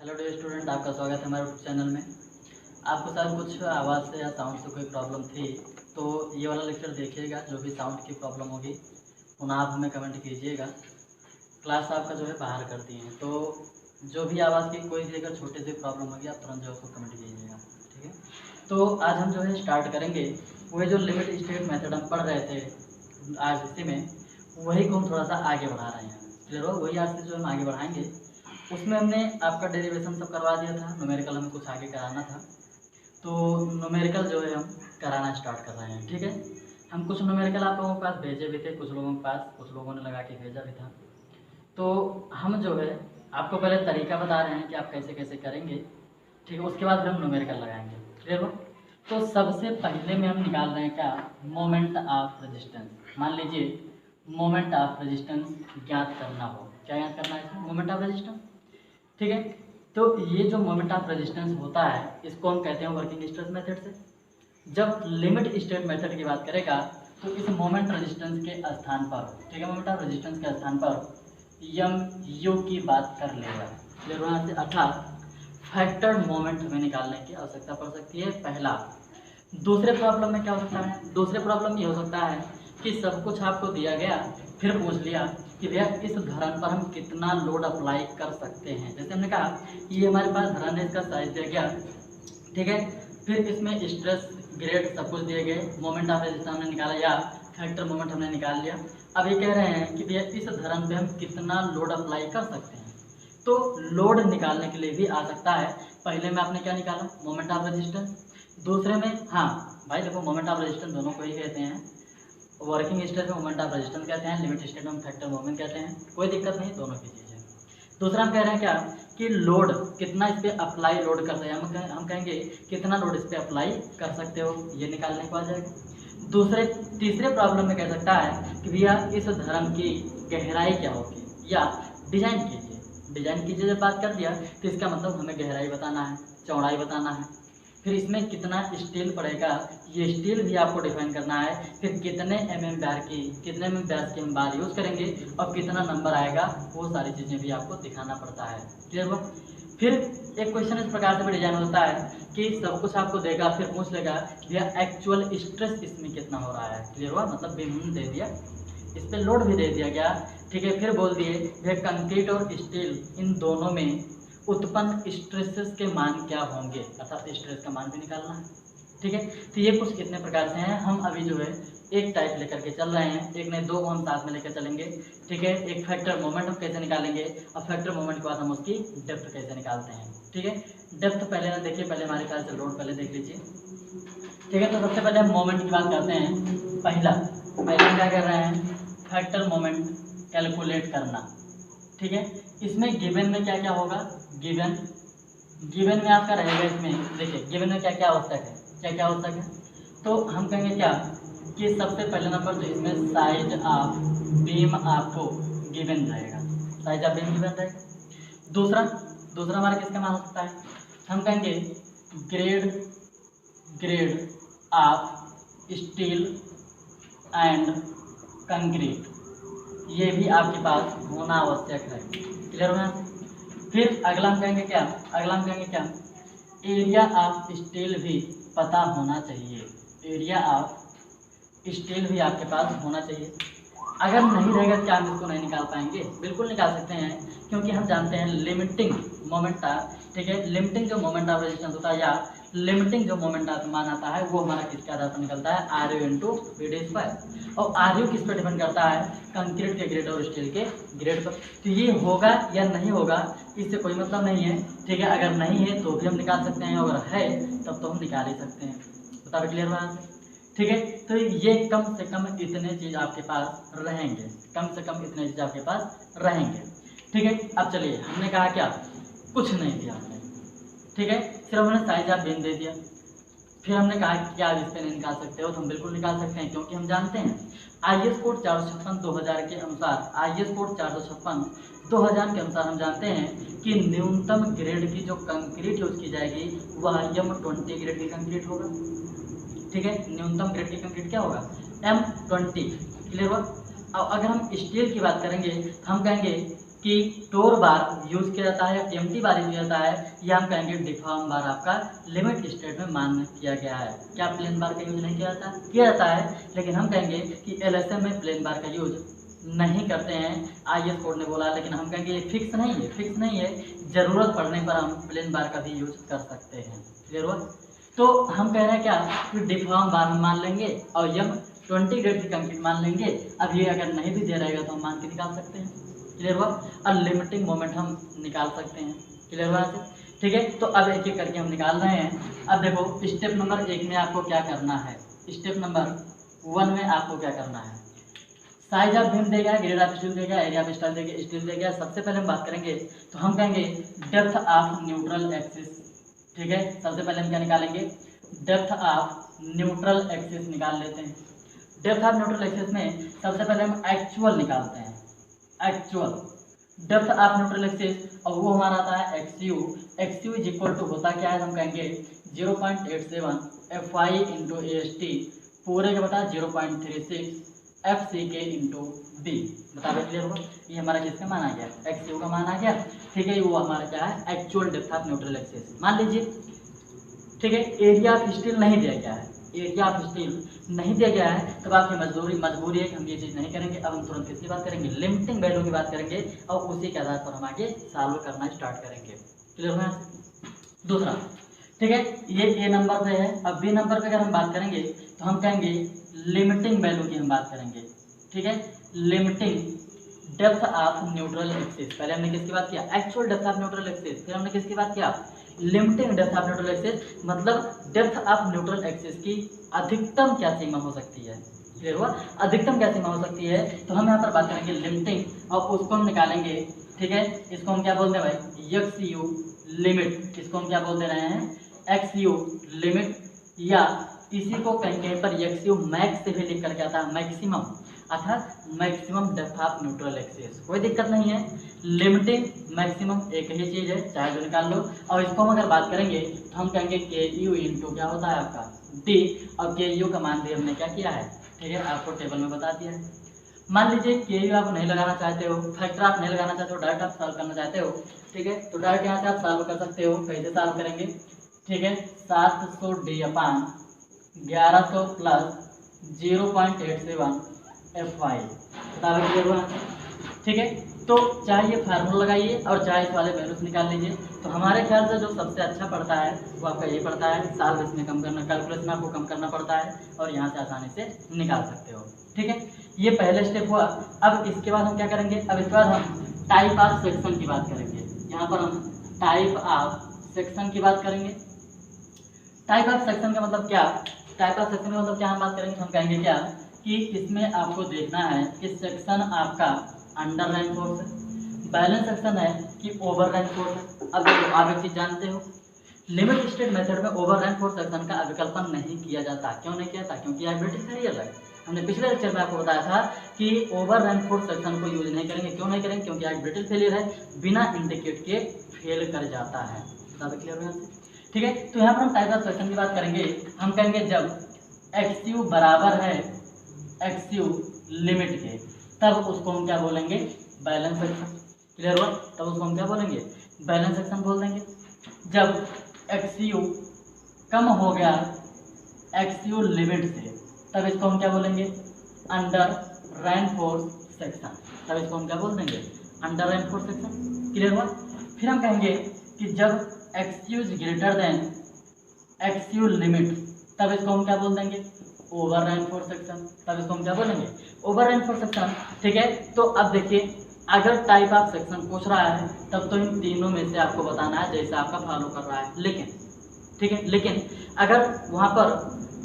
Hello dear student, आपका स्वागत है हमारे यूट्यूब चैनल में। आपको शायद कुछ आवाज़ से या साउंड से कोई प्रॉब्लम थी, तो ये वाला लेक्चर देखिएगा। जो भी साउंड की प्रॉब्लम होगी उन्हें आप हमें कमेंट कीजिएगा। क्लास आपका जो है बाहर कर दिए हैं, तो जो भी आवाज़ की कोई भी अगर छोटी सी प्रॉब्लम होगी आप तुरंत जो है उसको कमेंट कीजिएगा, ठीक है। तो आज हम जो है स्टार्ट करेंगे वही जो लिमिट स्टेट मेथड हम पढ़ रहे थे आज इसी में, वही को हम थोड़ा सा आगे बढ़ा रहे हैं। क्लियर हो? वही आज से जो हम आगे बढ़ाएंगे। उसमें हमने आपका डेरिवेशन सब करवा दिया था, न्यूमेरिकल हमें कुछ आगे कराना था, तो न्यूमेरिकल जो है हम कराना स्टार्ट कर रहे हैं, ठीक है। हम कुछ न्यूमेरिकल आप लोगों के पास भेजे भी थे, कुछ लोगों के पास, कुछ लोगों ने लगा के भेजा भी था। तो हम जो है आपको पहले तरीका बता रहे हैं कि आप कैसे कैसे करेंगे, ठीक है। उसके बाद फिर हम न्यूमेरिकल लगाएंगे। क्लियर हो? तो सबसे पहले में हम निकाल रहे हैं क्या, मोमेंट ऑफ रेजिस्टेंस। मान लीजिए मोमेंट ऑफ रेजिस्टेंस ज्ञात करना हो, क्या ज्ञात करना है इसमें, मोमेंट ऑफ रेजिस्टेंस, ठीक है। तो ये जो मोमेंट ऑफ रेजिस्टेंस होता है इसको हम कहते हैं वर्किंग स्ट्रेस मेथड से। जब लिमिट स्टेट मेथड की बात करेगा तो इस मोमेंट रेजिस्टेंस के स्थान पर, ठीक है, मोमेंट ऑफ रेजिस्टेंस के स्थान पर यम यू की बात कर लेगा। क्लियर होना से, अर्थात फैक्टर्ड मोमेंट हमें निकालने की आवश्यकता पड़ सकती है, पहला। दूसरे प्रॉब्लम में क्या हो सकता है, दूसरे प्रॉब्लम ये हो सकता है कि सब कुछ आपको दिया गया, फिर पूछ लिया कि भैया इस धरन पर हम कितना लोड अप्लाई कर सकते हैं। जैसे हमने कहा ये हमारे पास धरन है, इसका साइज दिया गया, ठीक है। फिर इसमें स्ट्रेस ग्रेड सब कुछ दिए गए, मोमेंट ऑफ रेजिस्टेंस हमने निकाला या फैक्टर मोमेंट हमने निकाल लिया। अब ये कह रहे हैं कि भैया इस धरन पे हम कितना लोड अप्लाई कर सकते हैं। तो लोड निकालने के लिए भी आ सकता है। पहले में आपने क्या निकाला, मोमेंट ऑफ रेजिस्टेंस। दूसरे में, हाँ भाई देखो, मोमेंट ऑफ रेजिस्टेंस दोनों को ही कहते हैं। वर्किंग स्टेट में मोमेंट ऑफ रेजिस्टेंस कहते हैं, लिमिट स्टेट में फैक्टर मोमेंट कहते हैं, कोई दिक्कत नहीं, दोनों की चीज़ है। दूसरा हम कह रहे हैं क्या कि लोड कितना इस पर अप्लाई लोड कर सकते हैं, हम कहेंगे कितना लोड इस पर अप्लाई कर सकते हो, ये निकालने को आ जाएगा। तीसरे प्रॉब्लम में कह सकता है कि भैया इस धर्म की गहराई क्या होगी, या डिजाइन कीजिए। डिजाइन कीजिए जब बात कर दिया तो इसका मतलब हमें गहराई बताना है, चौड़ाई बताना है, फिर इसमें कितना स्टील पड़ेगा, ये स्टील भी आपको डिफाइन करना है। फिर कितने कितने mm व्यास की हम बार यूज़ करेंगे और कितना नंबर आएगा, वो सारी चीज़ें भी आपको दिखाना पड़ता है। क्लियर हुआ? फिर एक क्वेश्चन इस प्रकार से भी डिजाइन होता है कि सब कुछ आपको देगा, फिर पूछ लेगा भैया एक्चुअल स्ट्रेस इसमें कितना हो रहा है। क्लियर हुआ? मतलब बीम दे दिया, इस पर लोड भी दे दिया गया, ठीक है। फिर बोल दिए भैया कंक्रीट और स्टील इन दोनों में उत्पन्न स्ट्रेसेस के मान क्या होंगे, अर्थात स्ट्रेस का मान भी निकालना है, ठीक है। तो ये कुछ कितने प्रकार से हैं। हम अभी जो है एक टाइप लेकर के चल रहे हैं, एक नहीं दो हम साथ में लेकर चलेंगे, ठीक है। एक फैक्टर मोमेंट हम कैसे निकालेंगे और फैक्टर मोमेंट के बाद हम उसकी डेप्थ कैसे निकालते हैं, ठीक है। डेप्थ पहले ना देखिए, पहले हमारे ख्याल से लोड पहले देख लीजिए, ठीक है। तो सबसे पहले हम मोमेंट की बात करते हैं। पहला क्या कर रहे हैं, फैक्टर मोमेंट कैलकुलेट करना, ठीक है। इसमें गिवन में क्या क्या होगा, गिवन में आपका रहेगा, इसमें देखिए गिवन में क्या क्या आवश्यक है, क्या क्या आवश्यक है। तो हम कहेंगे क्या कि सबसे पहले नंबर जो इसमें साइज ऑफ बीम आपको गिवन रहेगा, साइज ऑफ बीम गिवन रहेगा। दूसरा हमारा किसका मान हो सकता है, हम कहेंगे grade of steel and concrete, ये भी आपके पास होना आवश्यक है। क्लियर होना? फिर अगला हम कहेंगे क्या, एरिया ऑफ स्टील भी पता होना चाहिए, एरिया ऑफ स्टील भी आपके पास होना चाहिए। अगर नहीं रहेगा क्या हम इसको नहीं निकाल पाएंगे, बिल्कुल निकाल सकते हैं, क्योंकि हम जानते हैं लिमिटिंग मोमेंट, ठीक है, लिमिटिंग जो मोमेंट ऑफ रेजिस्टेंस होता है या लिमिटिंग जो मोमेंट ऑफ मान आता है वो हमारा किसके आधार पर निकलता है, R U into B D square. और आर यू किस पर डिपेंड करता है, कंक्रीट के ग्रेड और स्टील के ग्रेड पर। तो ये होगा या नहीं होगा इससे कोई मतलब नहीं है, ठीक है। अगर नहीं है तो भी हम निकाल सकते हैं, अगर है तब तो हम निकाल ही सकते हैं। बता क्लियर हुआ, ठीक है। तो ये कम से कम इतने चीज़ आपके पास रहेंगे, कम से कम इतने चीज़ आपके पास रहेंगे, ठीक है। अब चलिए, हमने कहा क्या, कुछ नहीं दिया हमने, ठीक है, सिर्फ हमने साइज ऑफ बीम दे दिया। फिर हमने कहा कि क्या आप इस पे नहीं निकाल सकते हो, तो हम बिल्कुल निकाल सकते हैं, क्योंकि हम जानते हैं IS कोड 456 2000 के अनुसार, IS कोड 456 2000 के अनुसार हम जानते हैं कि न्यूनतम ग्रेड की जो कंक्रीट यूज की जाएगी वह M20 ग्रेड की कंक्रीट होगा, ठीक है। न्यूनतम ग्रेड की कंक्रीट क्या होगा, M20। क्लियर हुआ? अब अगर हम स्टील की बात करेंगे हम कहेंगे कि टोर बार यूज किया जाता है या टीएमटी बार यूज किया जाता है, या हम कहेंगे डिफॉर्म बार आपका लिमिट स्टेट में मान्य किया गया है। क्या प्लेन बार का यूज नहीं किया जाता है, लेकिन हम कहेंगे कि एलएसएम में प्लेन बार का यूज नहीं करते हैं, आईएस कोड ने बोला, लेकिन हम कहेंगे ये फिक्स नहीं है, ज़रूरत पड़ने पर हम प्लेन बार का भी यूज कर सकते हैं। क्लियर हुआ? तो हम कह रहे हैं क्या कि डिफॉर्म बार हम मान लेंगे और यम 20 ग्रेड की कंक्रीट मान लेंगे। अब ये अगर नहीं भी दे रहेगा तो हम मान के निकाल सकते हैं। क्लियर हुआ? और लिमिटिंग मोमेंट हम निकाल सकते हैं। क्लियर हुआ से? ठीक है, तो अब एक एक करके हम निकाल रहे हैं। अब देखो स्टेप नंबर 1 में आपको क्या करना है, स्टेप नंबर 1 में आपको क्या करना है, साइज ऑफ बीम देगा, ग्रेड ऑफ स्टील देगा, एरिया ऑफ स्टील देगा। सबसे पहले हम बात करेंगे तो हम कहेंगे डेप्थ ऑफ न्यूट्रल एक्सिस। ठीक है, सबसे पहले हम क्या निकालेंगे, डेप्थ ऑफ न्यूट्रल एक्सिस निकाल लेते हैं। डेप्थ ऑफ न्यूट्रल एक्सिस में सबसे पहले हम एक्चुअल निकालते हैं, actual depth of neutral axis, और वो हमारा आता है एक्सयू इज इक्वल टू होता क्या है, हम कहेंगे 0.87 FI इंटू AST पूरे का बता 0.36 FCK इंटू D। बता दो क्लियर होगा? ये हमारा किसका मान आ गया, एक्सयू का मान आ गया। ठीक है, वो हमारा क्या है, actual depth of neutral axis मान लीजिए। ठीक है, एरिया ऑफ स्टील नहीं दिया गया है, एरिया ऑफ स्टील नहीं दिया गया है, तब आपकी मजबूरी है कि हम ये चीज़ नहीं करेंगे। अब हम तुरंत किसकी बात करेंगे, लिमिटिंग वैल्यू की बात करेंगे, और उसी के आधार पर हम आगे सॉल्व करना स्टार्ट करेंगे। क्लियर है? दूसरा, ठीक है, ये ए नंबर पे है। अब बी नंबर पे अगर हम बात करेंगे तो हम कहेंगे लिमिटिंग वैल्यू की हम बात करेंगे। ठीक है, limiting depth of neutral axis. पहले हमने किसकी बात किया, actual depth of neutral axis, फिर हमने किसकी बात किया, limiting depth of neutral axis, मतलब डेप्थ ऑफ न्यूट्रल एक्सिस की अधिकतम क्या सीमा हो सकती है। क्लियर हुआ? अधिकतम क्या सीमा हो सकती है, तो हम यहाँ पर बात करेंगे लिमिटिंग, और उसको हम निकालेंगे। ठीक है, इसको हम क्या बोलते हैं भाई, एक्सयू लिमिट, इसको हम क्या बोल दे रहे हैं, एक्सयू लिमिट, या इसी को कहीं कहीं पर एक्सयू मैक्स से भी लिख करके आता है, मैक्सिमम, अर्थात maximum depth of neutral axis. कोई दिक्कत नहीं है, लिमिटिंग मैक्सिमम एक ही चीज़ है, चाहे जो निकाल लो। और इसको हम अगर बात करेंगे तो हम कहेंगे के यू इंटू क्या होता है आपका डी, और के यू का मान भी हमने क्या किया है, ठीक है, आपको टेबल में बता दिया है। मान लीजिए के यू आप नहीं लगाना चाहते हो, फैक्टर आप नहीं लगाना चाहते हो, डायरेक्ट आप सॉल्व करना चाहते हो। ठीक है, तो डायरेक्ट यहाँ से आप सॉल्व कर सकते हो। कैसे सॉल्व करेंगे, ठीक है, 700 डी अपान 1100 प्लस 0.87 FY बता रहे हुआ। ठीक है, तो चाहे ये फार्मूला लगाइए और चाहे इस वाले वैल्यूज निकाल लीजिए। तो हमारे ख्याल से जो सबसे अच्छा पड़ता है वो आपका ये पड़ता है, साल इसमें कम करना, कैलकुलेशन आपको कम करना पड़ता है, और यहाँ से आसानी से निकाल सकते हो। ठीक है, ये पहले स्टेप हुआ। अब इसके बाद हम क्या करेंगे, अब इसके बाद हम टाइप ऑफ सेक्शन की बात करेंगे। यहाँ पर हम टाइप ऑफ सेक्शन की बात करेंगे। टाइप ऑफ सेक्शन का मतलब क्या, टाइप ऑफ सेक्शन का मतलब क्या हम बात करेंगे, हम कहेंगे क्या कि इसमें आपको देखना है कि सेक्शन आपका अंडर रैंक फोर्स है, बैलेंस सेक्शन है कि ओवर रैंक फोर्स है। अब देखो आप एक चीज जानते हो, लिमिट स्टेट मेथड में ओवर रैंक फोर्स सेक्शन का अविकल्पन नहीं किया जाता। क्यों नहीं किया जाता, क्योंकि आर्बिट्रेरी फेलियर है। हमने पिछले लेक्चर में आपको बताया था कि ओवर रैंक फोर्स सेक्शन को यूज नहीं करेंगे। क्यों नहीं करेंगे, क्योंकि आर्बिट्रेरी फेलियर है, बिना इंडिकेट के फेल कर जाता है। क्लियर है? ठीक है, तो यहाँ पर हम टाइप ऑफ सेक्शन की बात करेंगे। हम कहेंगे जब एक्सयू बराबर है एक्सयू लिमिट के, तब उसको हम क्या बोलेंगे, बैलेंस सेक्शन। क्लियर हुआ? तब उसको हम क्या बोलेंगे, बैलेंस सेक्शन बोल देंगे। जब एक्सयू कम हो गया एक्सयू लिमिट से, तब इसको हम क्या बोलेंगे, अंडर रैंक फोर्स सेक्शन। तब इसको हम क्या बोल देंगे, under reinforced section. Clear हुआ? फिर हम कहेंगे कि जब x u is greater than x u limit, तब इसको हम क्या बोल देंगे, ओवर रैंक फोर्स सेक्शन। तब इसको हम क्या बोलेंगे, ओवर रैंक फोर्स सेक्शन। ठीक है, तो अब देखिए, अगर टाइप ऑफ सेक्शन पूछ रहा है तब तो इन तीनों में से आपको बताना है जैसे आपका फॉलो कर रहा है। लेकिन ठीक है, लेकिन अगर वहाँ पर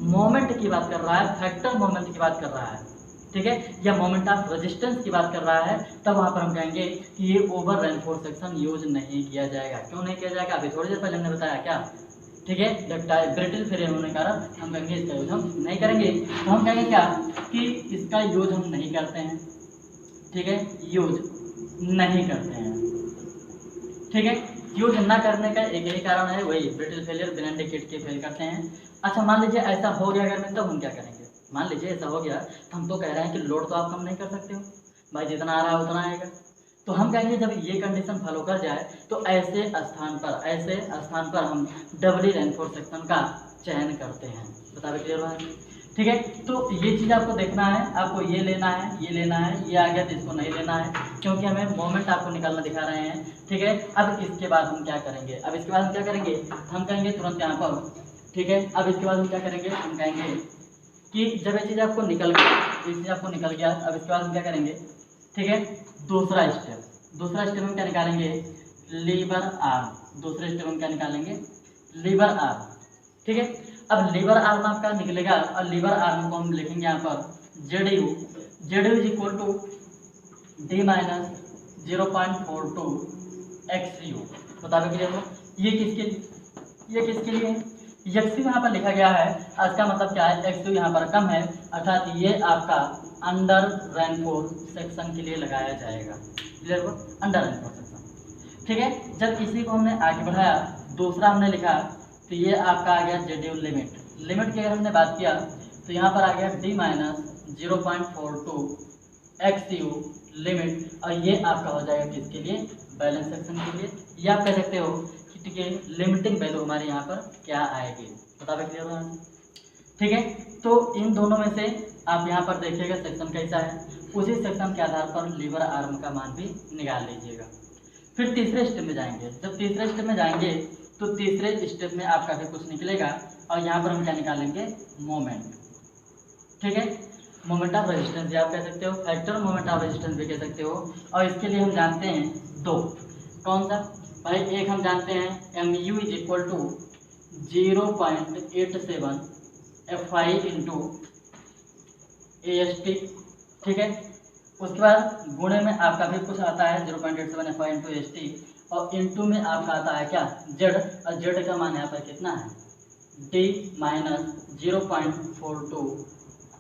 मोमेंट की बात कर रहा है, फैक्टर मोमेंट की बात कर रहा है, ठीक है, या मोमेंट ऑफ रेजिस्टेंस की बात कर रहा है, तब वहाँ पर हम कहेंगे कि ये over rank force section use नहीं किया जाएगा। क्यों नहीं किया जाएगा, अभी थोड़ी देर पहले हमने बताया क्या। ठीक है, ब्रिटिल फेलियर होने के कारण हम कहेंगे इसका यूज हम नहीं करेंगे। तो हम कहेंगे क्या कि इसका यूज हम नहीं करते हैं। ठीक है, यूज नहीं करते हैं। ठीक है, यूज ना करने का एक ही कारण है, वही ब्रिटिल फेलियर, बिना इंडिकेट के फेल करते हैं। अच्छा, मान लीजिए ऐसा हो गया अगर में, तब हम क्या करेंगे। मान लीजिए ऐसा हो गया तो हम तो कह रहे हैं कि लोड तो आप कम नहीं कर सकते हो भाई, जितना आ रहा है उतना आएगा। तो हम कहेंगे जब ये कंडीशन फॉलो कर जाए तो ऐसे स्थान पर हम डबली रेनफोर्स सेक्शन का चयन करते हैं। बता क्लियर हुआ? ठीक है, तो ये चीज़ आपको देखना है, आपको ये लेना है, ये आ गया तो इसको नहीं लेना है क्योंकि हमें मोमेंट आपको निकालना दिखा रहे हैं। ठीक है, अब इसके बाद हम क्या करेंगे, हम कहेंगे तुरंत यहाँ पर। ठीक है, अब इसके बाद हम क्या करेंगे, हम कहेंगे कि जब ये चीज़ आपको निकल गया, अब इसके बाद हम क्या करेंगे। ठीक है, दूसरा स्टेप हम क्या निकालेंगे, लीवर आर्म। दूसरे स्टेप हम क्या निकालेंगे, लीवर आर्म। ठीक है, अब लीवर आर्म आपका निकलेगा और लीवर आर्म को हम लिखेंगे यहाँ पर Z U is equal to D minus 0.42 X U. बताओ क्लियर हो? ये किसके लिए है? एक्स यहाँ पर लिखा गया है, इसका मतलब क्या है, एक्स यहाँ पर कम है, अर्थात ये आपका अंडर रेनफोर्स सेक्शन के लिए लगाया जाएगा। क्लियर हो? Under reinforce section. ठीक है, जब इसी को हमने आगे बढ़ाया, दूसरा हमने लिखा तो ये आपका आ गया जेड लिमिट की अगर हमने बात किया तो यहाँ पर आ गया D minus 0.42 X you limit, और ये आपका हो जाएगा किसके लिए, बैलेंस सेक्शन के लिए। ये आप कह सकते हो कि ठीक है, लिमिटिंग वैल्यू हमारे यहाँ पर क्या आएगी। बता क्लियर हो? ठीक है, तो इन दोनों में से आप यहाँ पर देखिएगा सेक्शन कैसा है, उसी सेक्शन के आधार पर लीवर आर्म का मान भी निकाल लीजिएगा। फिर तीसरे स्टेप में जाएंगे, जब तीसरे स्टेप में जाएंगे तो तीसरे स्टेप में आपका भी कुछ निकलेगा और यहाँ पर हम क्या निकालेंगे, मोमेंट। ठीक है, मोमेंट ऑफ रेजिस्टेंस आप कह सकते हो, फैक्टर मोमेंट ऑफ रेजिस्टेंस भी कह सकते हो। और इसके लिए हम जानते हैं दो, कौन सा भाई, एक हम जानते हैं M U is equal to 0.87 FI into AST। ठीक है, उसके बाद गुणे में आपका भी कुछ आता है 0.87 FI इंटू AST, और इंटू में आपका आता है क्या, जेड, और जेड का मान यहाँ पर कितना है, डी माइनस 0.42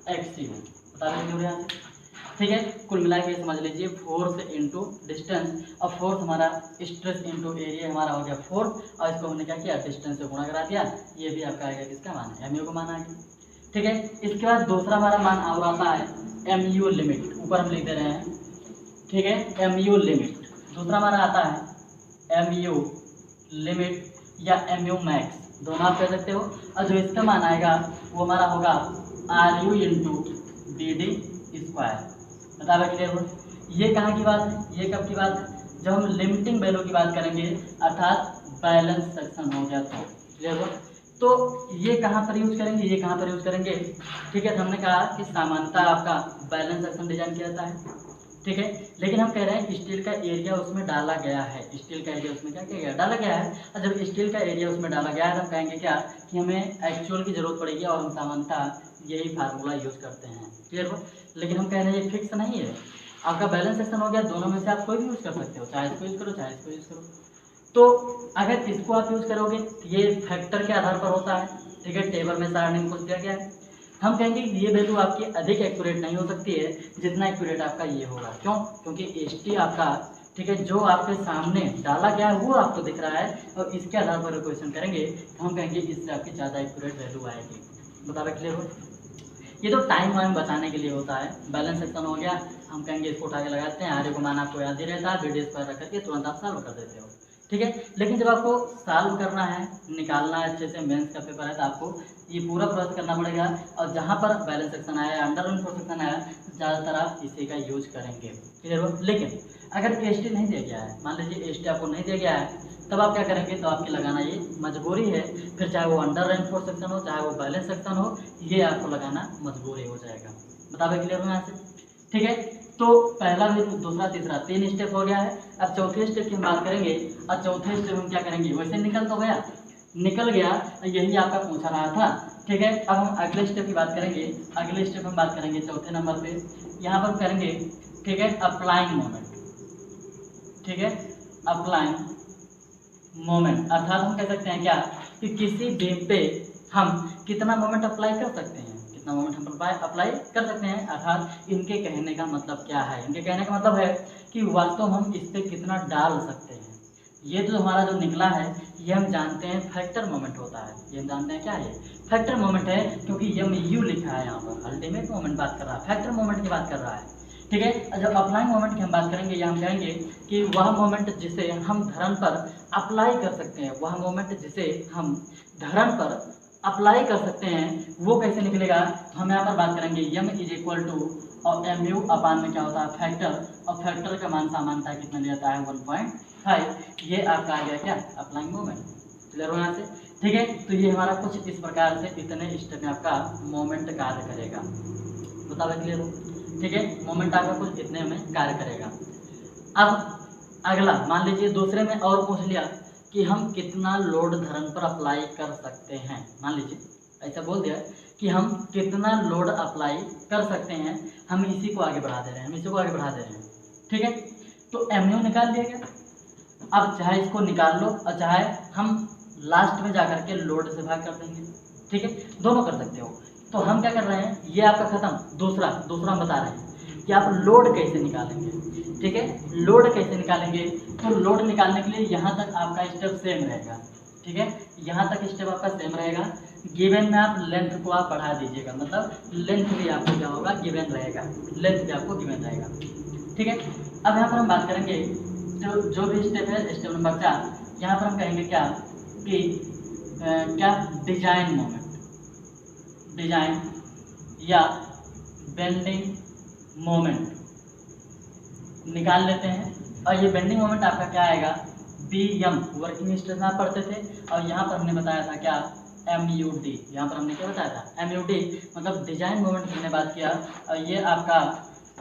एक्स यू। बता देंगे यहाँ से। ठीक है, कुल मिला के समझ लीजिए फोर्स इंटू डिस्टेंस, और फोर्स हमारा स्ट्रेस इंटू एरिया हमारा हो गया फोर्स, और इसको हमने क्या किया, डिस्टेंस से गुणा करा दिया। ये भी आपका आएगा किसका मान, एम यू का मान आ गया। ठीक है, इसके बाद दूसरा हमारा मान और आता है एम यू लिमिट, ऊपर हम लिख दे रहे हैं। ठीक है, एम यू लिमिट दूसरा हमारा आता है एम यू लिमिट या एम यू मैक्स, दोनों आप कह सकते हो। और जो इसका मान आएगा वो हमारा होगा R U into D D square. बता क्लियर हो? ये कहाँ की बात है, ये कब की बात है, जब हम लिमिटिंग वैल्यू की बात करेंगे, अर्थात बैलेंस सेक्शन हो गया तो। क्लियर हो? तो ये कहाँ पर यूज करेंगे, ये कहाँ पर यूज करेंगे। ठीक है, तो हमने कहा कि सामान्यतः आपका बैलेंस सेक्शन डिजाइन किया जाता है। ठीक है, लेकिन हम कह रहे हैं स्टील का एरिया उसमें डाला गया है, स्टील का एरिया उसमें क्या किया गया, डाला गया है। और जब स्टील का एरिया उसमें डाला गया है तो हम कहेंगे क्या, कि हमें एक्चुअल की जरूरत पड़ेगी, और हम सामान्यतः यही फार्मूला यूज करते हैं। क्लियर हो? लेकिन हम कह रहे हैं ये फिक्स नहीं है, आपका बैलेंस सेक्शन हो गया, दोनों में से आप कोई भी यूज कर सकते हो, चाहे इसको यूज करो चाहे इसको यूज करो। तो अगर इसको आप यूज करोगे ये फैक्टर के आधार पर होता है। ठीक है, टेबल में सारणी में कुछ दिया गया है, हम कहेंगे कि ये वैल्यू आपकी अधिक एक्यूरेट नहीं हो सकती है जितना एक्यूरेट आपका ये होगा। क्यों? क्योंकि एसटी आपका, ठीक है, जो आपके सामने डाला गया है वो आपको दिख रहा है, और इसके आधार पर क्वेश्चन करेंगे तो हम कहेंगे इससे आपकी ज़्यादा एक्यूरेट वैल्यू आएगी। बता रहे क्लियर हो? ये तो टाइम वाइम बचाने के लिए होता है। बैलेंस सेक्शन हो गया, हम कहेंगे इसको उठा के लगाते हैं, आगे को मान आपको याद ही रहता है, बीडी स्क्वायर रख करके तुरंत आप सॉल्व कर देते हो। ठीक है, लेकिन जब आपको सॉल्व करना है, निकालना है अच्छे से, मेंस का पेपर है, तो आपको ये पूरा प्रोसेस करना पड़ेगा। और जहाँ पर बैलेंस सेक्शन आया, अंडर रेनफोर्स सेक्शन आया, ज़्यादातर आप इसी का यूज करेंगे। क्लियर हो? लेकिन अगर एसटी नहीं दिया गया है, मान लीजिए एसटी आपको नहीं दिया गया है, तब आप क्या करेंगे, तो आपकी लगाना ये मजबूरी है। फिर चाहे वो अंडर रेनफोर्स सेक्शन हो, चाहे वो बैलेंस सेक्शन हो, ये आपको लगाना मजबूरी हो जाएगा। बता दें क्लियर हो यहाँ से? ठीक है, तो पहला भी, दूसरा, तीसरा, 3 स्टेप हो गया है। अब चौथे स्टेप की हम बात करेंगे, और चौथे स्टेप हम क्या करेंगे, वैसे निकल तो गया, निकल गया, यही आपका पूछा रहा था। ठीक है, अब हम अगले स्टेप की बात करेंगे। अगले स्टेप हम बात करेंगे चौथे नंबर पे, यहाँ पर करेंगे, ठीक है, अप्लाइंग मोमेंट। ठीक है, अप्लाइंग मोमेंट, अर्थात हम कह सकते हैं क्या, कि किसी बीम पे हम कितना मोमेंट अप्लाई कर सकते हैं, कितना मोमेंट हम अप्लाई कर सकते हैं। अर्थात इनके कहने का मतलब क्या है, इनके कहने का मतलब है कि वास्तव में हम इस पर कितना डाल सकते हैं। ये जो हमारा जो निकला है, ये हम जानते हैं फैक्टर मोमेंट होता है। ये हम जानते हैं क्या है, फैक्टर मोमेंट है, क्योंकि एम यू लिखा है यहाँ पर, अल्टीमेट मोमेंट बात कर रहा है, फैक्टर मोमेंट की बात कर रहा है। ठीक है। जब अप्लाइंग मोमेंट की हम बात करेंगे, या हम कहेंगे कि वह मोमेंट जिसे हम धरण पर अप्लाई कर सकते हैं, वह मोमेंट जिसे हम धरण पर अप्लाई कर सकते हैं वो कैसे निकलेगा। तो हम यहाँ पर बात करेंगे m इज इक्वल टू और एम यू अपान में क्या होता है फैक्टर, और फैक्टर का मान सामान्यता कितना लिया जाता है 1.5। ये आपका आ गया क्या अप्लाइंग मोमेंट। क्लियर हो यहाँ से, ठीक है। तो ये हमारा कुछ इस प्रकार से इतने स्टेप में आपका मोमेंट कार्य करेगा, बताओ क्लियर हो, ठीक है। मोमेंट आपका कुछ इतने में कार्य करेगा। अब अगला मान लीजिए दूसरे में और पूछ लिया कि हम कितना लोड धरण पर अप्लाई कर सकते हैं। मान लीजिए ऐसा बोल दिया कि हम कितना लोड अप्लाई कर सकते हैं, हम इसी को आगे बढ़ा दे रहे हैं, हम इसी को आगे बढ़ा दे रहे हैं, ठीक है। तो एमयू निकाल लिया गया। अब चाहे इसको निकाल लो और चाहे हम लास्ट में जाकर के लोड से भाग कर देंगे, ठीक है, दोनों कर सकते हो। तो हम क्या कर रहे हैं, ये आपका खत्म। दूसरा हम बता रहे हैं कि आप लोड कैसे निकालेंगे, ठीक है। लोड कैसे निकालेंगे, तो लोड निकालने के लिए यहाँ तक आपका स्टेप सेम रहेगा, ठीक है। यहाँ तक स्टेप आपका सेम रहेगा। गिवन में आप लेंथ को आप बढ़ा दीजिएगा, मतलब लेंथ भी आपको क्या होगा गिवन रहेगा, लेंथ भी आपको गिवन रहेगा, ठीक है। अब यहाँ पर हम बात करेंगे जो भी स्टेप है, स्टेप नंबर 4। यहाँ पर हम कहेंगे क्या कि क्या डिजाइन मोमेंट, डिजाइन या बेंडिंग मोमेंट निकाल लेते हैं। और ये बेंडिंग मोमेंट आपका क्या आएगा बी एम, वर्किंग स्ट्रेस में आप पढ़ते थे, और यहाँ पर हमने बताया था क्या एम यू डी। यहाँ पर हमने क्या बताया था एम यू डी, मतलब डिजाइन मोमेंट हमने बात किया। और ये आपका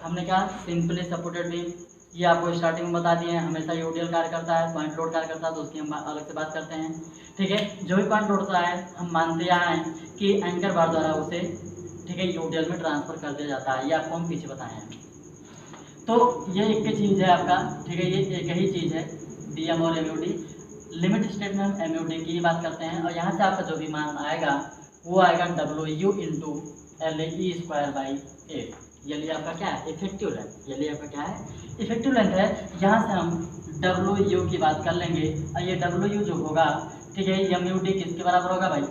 हमने क्या सिंपली सपोर्टेड बीम, ये आपको स्टार्टिंग में बता दिए हैं, हमेशा यूडीएल कार्य करता है, पॉइंट लोड कार्य करता है, तो उसकी हम अलग से बात करते हैं, ठीक है। जो भी पॉइंट लोड होता है हम मानते आए हैं कि एंकर बार द्वारा उसे, ठीक है, यूडीएल में ट्रांसफर कर दिया जाता है। ये आपको हम पीछे बताए हैं। तो ये एक ही चीज़ है आपका, ठीक है, ये एक ही चीज़ है डी एम और M U D. Limit state में हम एम यू डी की ही बात करते हैं, और यहाँ से आपका जो भी मान आएगा वो आएगा W you into L E square by 8। ये लिए आपका क्या है इफेक्टिव लेंथ, ये लिए आपका क्या है इफेक्टिव लेंथ है। यहाँ से हम डब्ल्यू यू की बात कर लेंगे, और ये डब्ल्यू यू जो होगा, ठीक है, एम यू डी किसके बराबर होगा भाई,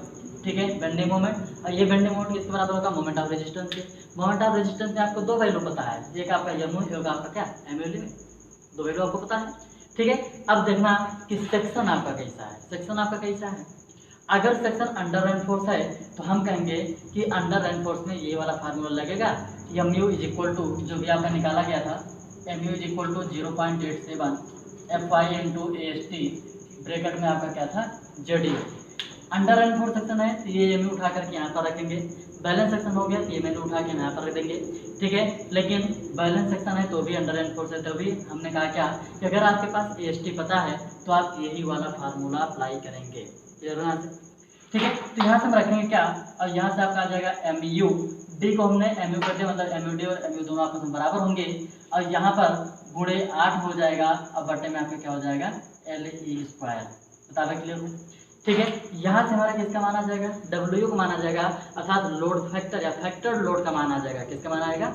ठीक है, बेंडिंग मोमेंट। और ये बेंडिंग मोमेंट किसके बराबर होगा मोमेंट ऑफ रेजिस्टेंस के। मोमेंट ऑफ रेजिस्टेंस में आपको दो वैल्यू पता है, एक आपका एम एक आपका क्या एम यू डी में, दो वैल्यू आपको पता है, ठीक है। अब देखना कि सेक्शन आपका कैसा है, सेक्शन आपका कैसा है। अगर सेक्शन अंडर रेनफोर्स है तो हम कहेंगे कि अंडर रेनफोर्स में ये वाला फार्मूला लगेगा, M U is equal to जो भी आपका निकाला गया था, M U is equal to 0.87 F I into A S T, bracket में आपका क्या था Z E. Under reinforce section है तो ये एम यू उठा करके यहाँ पर रखेंगे, बैलेंस सेक्शन हो गया तो ये मैंने उठा के यहाँ पर रख देंगे, ठीक है। लेकिन बैलेंस सेक्शन है तो भी अंडर रेनफोर्स है तो भी हमने कहा क्या कि अगर आपके पास ए एस टी पता है तो आप यही वाला फार्मूला अप्लाई करेंगे, ठीक है। तो यहाँ से हम रखेंगे क्या, और यहाँ से आपका आ जाएगा एम यू डी को हमने एम यू कर दिया, मतलब एम यू डी और एम यू दोनों आपस में बराबर होंगे, और यहाँ पर गुणे 8 हो जाएगा, और बटे में आपका क्या हो जाएगा एल ई स्क्वायर। बता क्लियर हो, ठीक है। यहाँ से हमारा किसका मान आ जाएगा डब्ल्यू का मान आ जाएगा, अर्थात लोड फैक्टर या फैक्टर लोड का मान आ जाएगा। किसका मान आएगा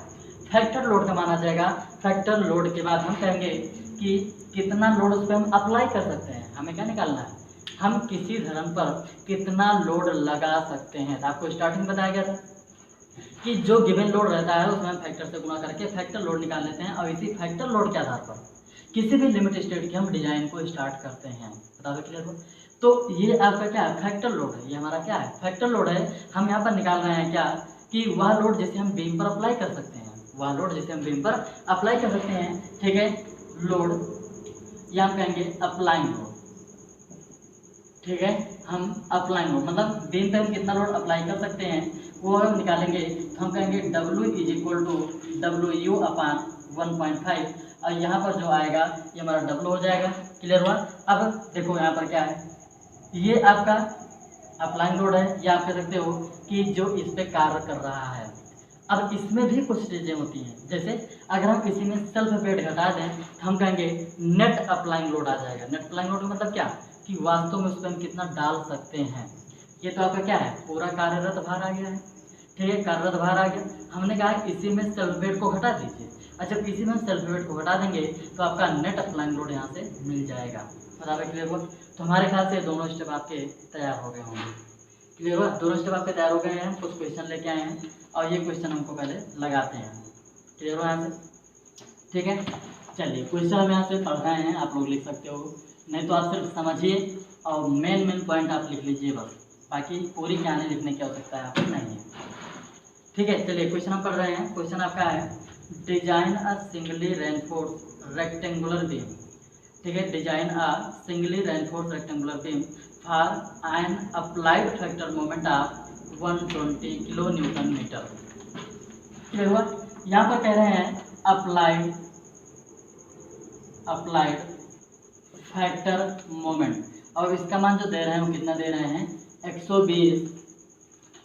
फैक्टर लोड का मान आ जाएगा। फैक्टर लोड के बाद हम कहेंगे कि कितना लोड उस पर हम अप्लाई कर सकते हैं, हमें क्या निकालना है, हम किसी धर्म पर कितना लोड लगा सकते हैं। तो आपको स्टार्टिंग बताया गया था कि जो गिवन लोड रहता है उसमें हम फैक्टर से गुणा करके फैक्टर लोड निकाल लेते हैं, और इसी फैक्टर लोड के आधार पर किसी भी लिमिट स्टेट की हम डिजाइन को स्टार्ट करते हैं। बता दो क्लियर हो। तो ये आपका क्या है फैक्टर लोड है, ये हमारा क्या है फैक्टर लोड है। हम यहाँ पर निकाल रहे हैं क्या कि वह लोड जिसे हम बीम पर अप्लाई कर सकते हैं, वह लोड जिसे हम बीम पर अप्लाई कर सकते हैं, ठीक है। लोड या हम कहेंगे अप्लाइंग लोड, ठीक है, हम अप्लाइंग लोड मतलब बीम पे हम कितना लोड अप्लाई कर सकते हैं वो हम निकालेंगे। तो हम कहेंगे W is equal to W U upon 1.5, और यहाँ पर जो आएगा ये हमारा W हो जाएगा। क्लियर हुआ। अब देखो यहाँ पर क्या है, ये आपका अप्लाइंग लोड है, या आप कह सकते हो कि जो इस पे कार्य कर रहा है। अब इसमें भी कुछ चीज़ें होती हैं, जैसे अगर हम किसी में सेल्फ वेट घटा दें तो हम कहेंगे नेट अप्लाइंग लोड आ जाएगा। नेट अप्लाइंग लोड मतलब क्या कि वास्तव में उस पर हम कितना डाल सकते हैं। ये तो आपका क्या है पूरा कार्यरत भार आ गया है, ठीक है, कार्यरत भार आ गया। हमने कहा इसी में सेल्फ वेट को घटा दीजिए। अच्छा, इसी में सेल्फ वेट को घटा देंगे तो आपका नेट अप्लाइंग लोड यहाँ से मिल जाएगा। बराबर क्लियर हुआ। तो हमारे ख्याल से दोनों स्टेप आपके तैयार हो गए होंगे। क्लियर हुआ, दोनों स्टेप आपके तैयार हो गए हैं। कुछ क्वेश्चन लेके आए हैं और ये क्वेश्चन हमको पहले लगाते हैं। क्लियर हुआ यहाँ से। ठीक है, चलिए क्वेश्चन हम यहाँ से पढ़ रहे हैं, आप लोग लिख सकते हो, नहीं तो आप सिर्फ समझिए और मेन पॉइंट आप लिख लीजिए बस, बाकी पूरी कहानी लिखने की आवश्यकता है आपको नहीं है। ठीक है, चलिए क्वेश्चन हम पढ़ रहे हैं। क्वेश्चन आपका है design a singly reinforce rectangular beam. ठीक है, design a singly reinforce rectangular beam for an applied factor moment of 120 kilo newton metre. Clear हुआ? यहाँ पर कह रहे हैं अप्लाइड फैक्टर मोमेंट, और इसका मान जो दे रहे हैं वो कितना दे रहे हैं, 120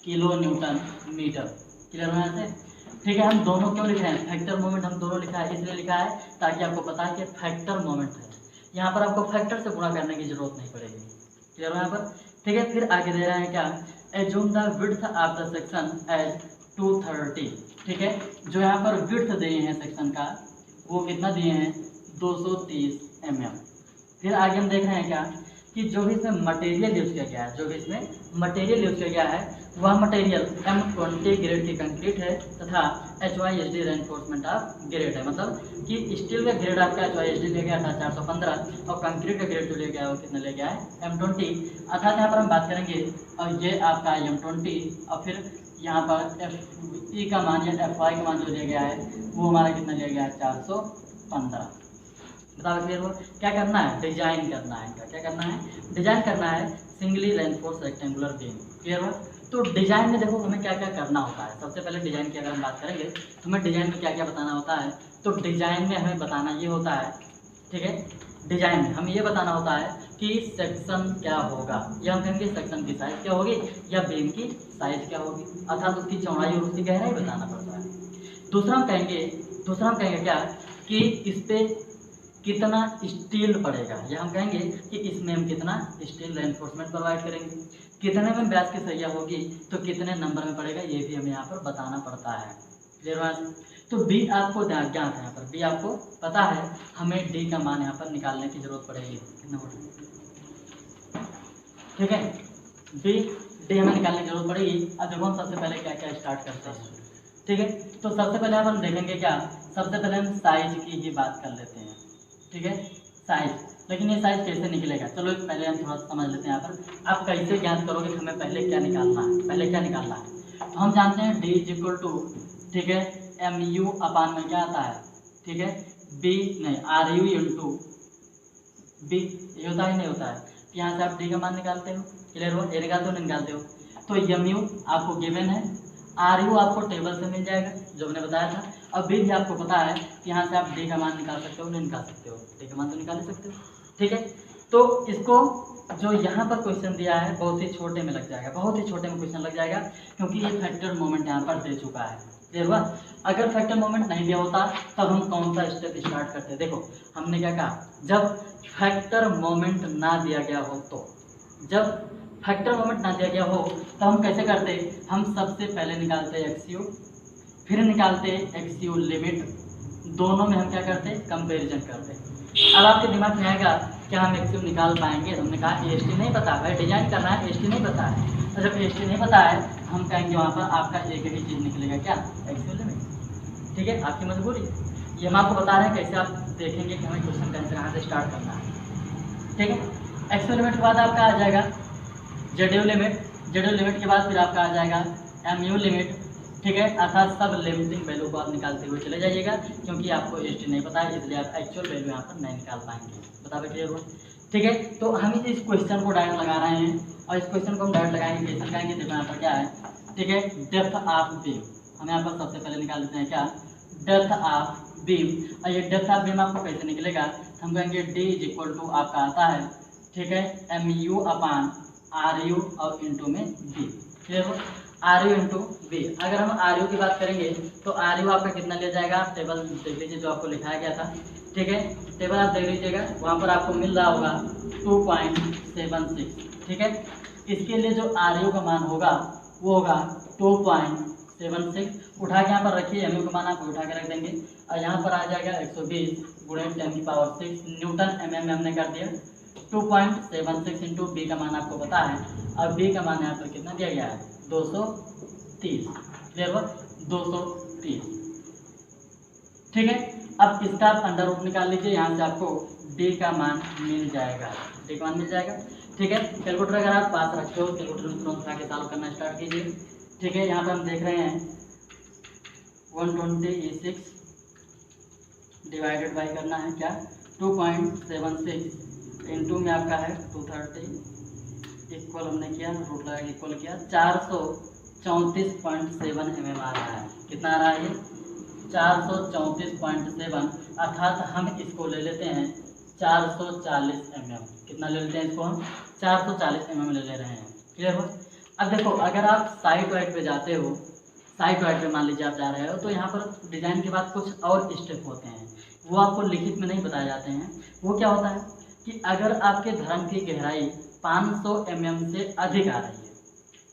किलो न्यूटन मीटर। क्लियर है यहाँ से? ठीक है, हम दोनों क्यों लिख रहे हैं, फैक्टर मोमेंट हम दोनों लिखा है, इसलिए लिखा है ताकि आपको पता है कि फैक्टर मोमेंट है, यहाँ पर आपको फैक्टर से गुणा करने की जरूरत नहीं पड़ेगी। क्लियर है यहाँ पर? ठीक है, फिर आगे दे रहे हैं क्या, assume the width of the section as 230। ठीक है, जो यहाँ पर विड्थ दिए हैं सेक्शन का वो कितना दिए हैं, 230 mm। फिर आगे हम देख रहे हैं क्या कि जो भी इसमें मटेरियल यूज किया गया है, जो भी इसमें मटेरियल यूज किया गया है वह मटेरियल M20 ग्रेड की कंक्रीट है तथा HYSD रेनफोर्समेंट ऑफ ग्रेड है। मतलब कि स्टील का ग्रेड आपका HYSD ले गया था 415 और कंक्रीट का ग्रेड जो ले गया है वो कितना ले गया है, M20। अर्थात यहाँ पर हम बात करेंगे और ये आपका M20 और फिर यहाँ पर FE का मान या FY का मान जो लिया गया है वो हमारा कितना लिया गया है, 415। बताओ क्लियर हो? क्या करना है, डिजाइन करना है इनका, क्या करना है, डिजाइन करना है singly reinforce rectangular beam. Clear हो? तो डिजाइन में देखो हमें क्या क्या करना होता है। सबसे पहले डिजाइन की अगर हम बात करेंगे तो हमें डिजाइन में क्या क्या बताना होता है, तो डिजाइन में हमें बताना ये होता है, ठीक है, डिजाइन में हमें ये बताना होता है कि सेक्शन क्या होगा, या हम कहेंगे सेक्शन की साइज क्या होगी या बीम की साइज क्या होगी, अर्थात उसकी चौड़ाई और उसकी गहराई बताना पड़ता है। दूसरा हम कहेंगे क्या कि इस पे कितना स्टील पड़ेगा, या हम कहेंगे कि इसमें हम कितना स्टील रेनफोर्समेंट प्रोवाइड करेंगे, कितने में ब्यास की सरिया होगी तो कितने नंबर में पड़ेगा, ये भी हमें यहाँ पर बताना पड़ता है। क्लियर बात? तो बी आपको ज्ञात है, यहाँ पर बी आपको पता है, हमें डी का मान यहाँ पर निकालने की जरूरत पड़ेगी। ठीक है, डी हमें निकालने की जरूरत पड़ेगी। अब देखो हम सबसे पहले क्या क्या स्टार्ट करते हैं। ठीक है, तो सबसे पहले हम देखेंगे क्या, सबसे पहले हम साइज की ही बात कर लेते हैं। ठीक है, साइज, लेकिन ये साइज कैसे निकलेगा, चलो पहले हम थोड़ा समझ लेते हैं। यहाँ पर आप कैसे ज्ञात करोगे कि हमें पहले क्या निकालना है, पहले क्या निकालना है। तो हम जानते हैं डी इज इक्वल टू, ठीक है, एम यू अपान में क्या आता है, ठीक है, बी नहीं आर यू इंटू बी, ये होता है नहीं होता है। यहाँ से आप डी का मान निकालते हो। क्लियर हो? ये निकालते हो नहीं निकालते हो? तो एम यू आपको गिवन है, आर यू आपको टेबल से मिल जाएगा जो मैंने बताया था, अब बी भी आपको पता है कि यहाँ से आप डी का मान निकाल सकते हो नहीं निकाल सकते हो, डी का मान तो निकाल सकते हो। ठीक है, तो इसको जो यहाँ पर क्वेश्चन दिया है बहुत ही छोटे में लग जाएगा, बहुत ही छोटे में क्वेश्चन लग जाएगा, क्योंकि ये फैक्टर मोमेंट यहाँ पर दे चुका है। क्लियर हुआ? अगर फैक्टर मोमेंट नहीं दिया होता तब हम कौन सा स्टेप स्टार्ट करते। देखो हमने क्या कहा, जब फैक्टर मोमेंट ना दिया गया हो, तो जब फैक्टर मोमेंट ना दिया गया हो तो हम कैसे करते, हम सबसे पहले निकालते एक्सयू, फिर निकालते एक्सयू लिमिट, दोनों में हम क्या करते, कंपैरिजन करते। अब आपके दिमाग में आएगा क्या हम एक्सयू निकाल पाएंगे, हमने कहा एएसटी नहीं पता भाई, डिजाइन करना है, एएसटी नहीं पता है। तो जब एएसटी नहीं पता है हम कहेंगे वहाँ पर आपका एक ही चीज़ निकलेगा, क्या, एक्सयू लिमिट। ठीक है, आपकी मजबूरी, ये हम आपको बता रहे हैं कैसे आप देखेंगे कि हमें क्वेश्चन का आंसर कहाँ से स्टार्ट करना है। ठीक है, एक्सयू लिमिट के बाद आपका आ जाएगा जेडयू लिमिट, जेडयू लिमिट के बाद फिर आपका आ जाएगा एमयू लिमिट। ठीक है, अर्थात सब लिमिटिंग वैल्यू को आप निकालते हुए चले जाइएगा, क्योंकि आपको एएसटी नहीं पता है इसलिए आप एक्चुअल वैल्यू यहाँ पर नहीं निकाल पाएंगे। बता क्लियर हुआ? ठीक है, तो हम इस क्वेश्चन को डायरेक्ट लगा रहे हैं, और इस क्वेश्चन को हम डायरेक्ट लगाएंगे, कैसे लगाएंगे, देखो यहाँ पर क्या है, ठीक है, डेप्थ ऑफ बीम, हम यहाँ पर सबसे पहले निकाल देते हैं क्या, डेप्थ ऑफ बीम। और ये डेप्थ ऑफ बीम आपको कैसे निकलेगा, हम कहेंगे डी इज इक्वल टू आपका आता है, ठीक है, M U upon R U और इंटू में बी। क्लियर हो? R U into B. अगर हम आर यू की बात करेंगे तो आर यू आपका कितना ले जाएगा, टेबल देख लीजिए जो आपको लिखाया गया था। ठीक है, टेबल आप देख लीजिएगा, वहाँ पर आपको मिल रहा होगा 2.76। ठीक है, इसके लिए जो आर यू का मान होगा वो होगा 2.76। उठा के यहाँ पर रखिए, एम यू का मान आप उठा के रख देंगे, और यहाँ पर आ जाएगा 120 गुणे 10⁶ न्यूटन एम में हमने कर दिया 2.76 इंटू बी का मान आपको पता है, और बी का मान यहाँ पर कितना दिया गया है, 230। क्लियर हो? 230। ठीक है, अब इसका अंडर रूट निकाल लीजिए, यहाँ से आपको डी का मान मिल जाएगा, डी का मान मिल जाएगा। ठीक है, कैलकुलेटर अगर आप पास रखते हो कैलकुलेटर में तुरंत उठा के सॉल्व करना स्टार्ट कीजिए। ठीक है, यहाँ पर हम देख रहे हैं 120 डिवाइडेड बाई करना है क्या 2.76 इंटू में आपका है 230 इक्वल हमने किया रूट लगा के इक्वल किया 434.7 mm आ रहा है। कितना आ रहा है ये 434.7, अर्थात हम इसको ले लेते हैं 440 mm। कितना ले लेते हैं इसको हम 440 mm ले रहे हैं। क्लियर हो। अब देखो अगर आप साइड वाइड पे जाते हो, साइड वाइड पे मान लीजिए आप जा रहे हो, तो यहाँ पर डिजाइन के बाद कुछ और स्टेप होते हैं, वो आपको लिखित में नहीं बताए जाते हैं। वो क्या होता है कि अगर आपके धर्म की गहराई 500 mm से अधिक आ रही है,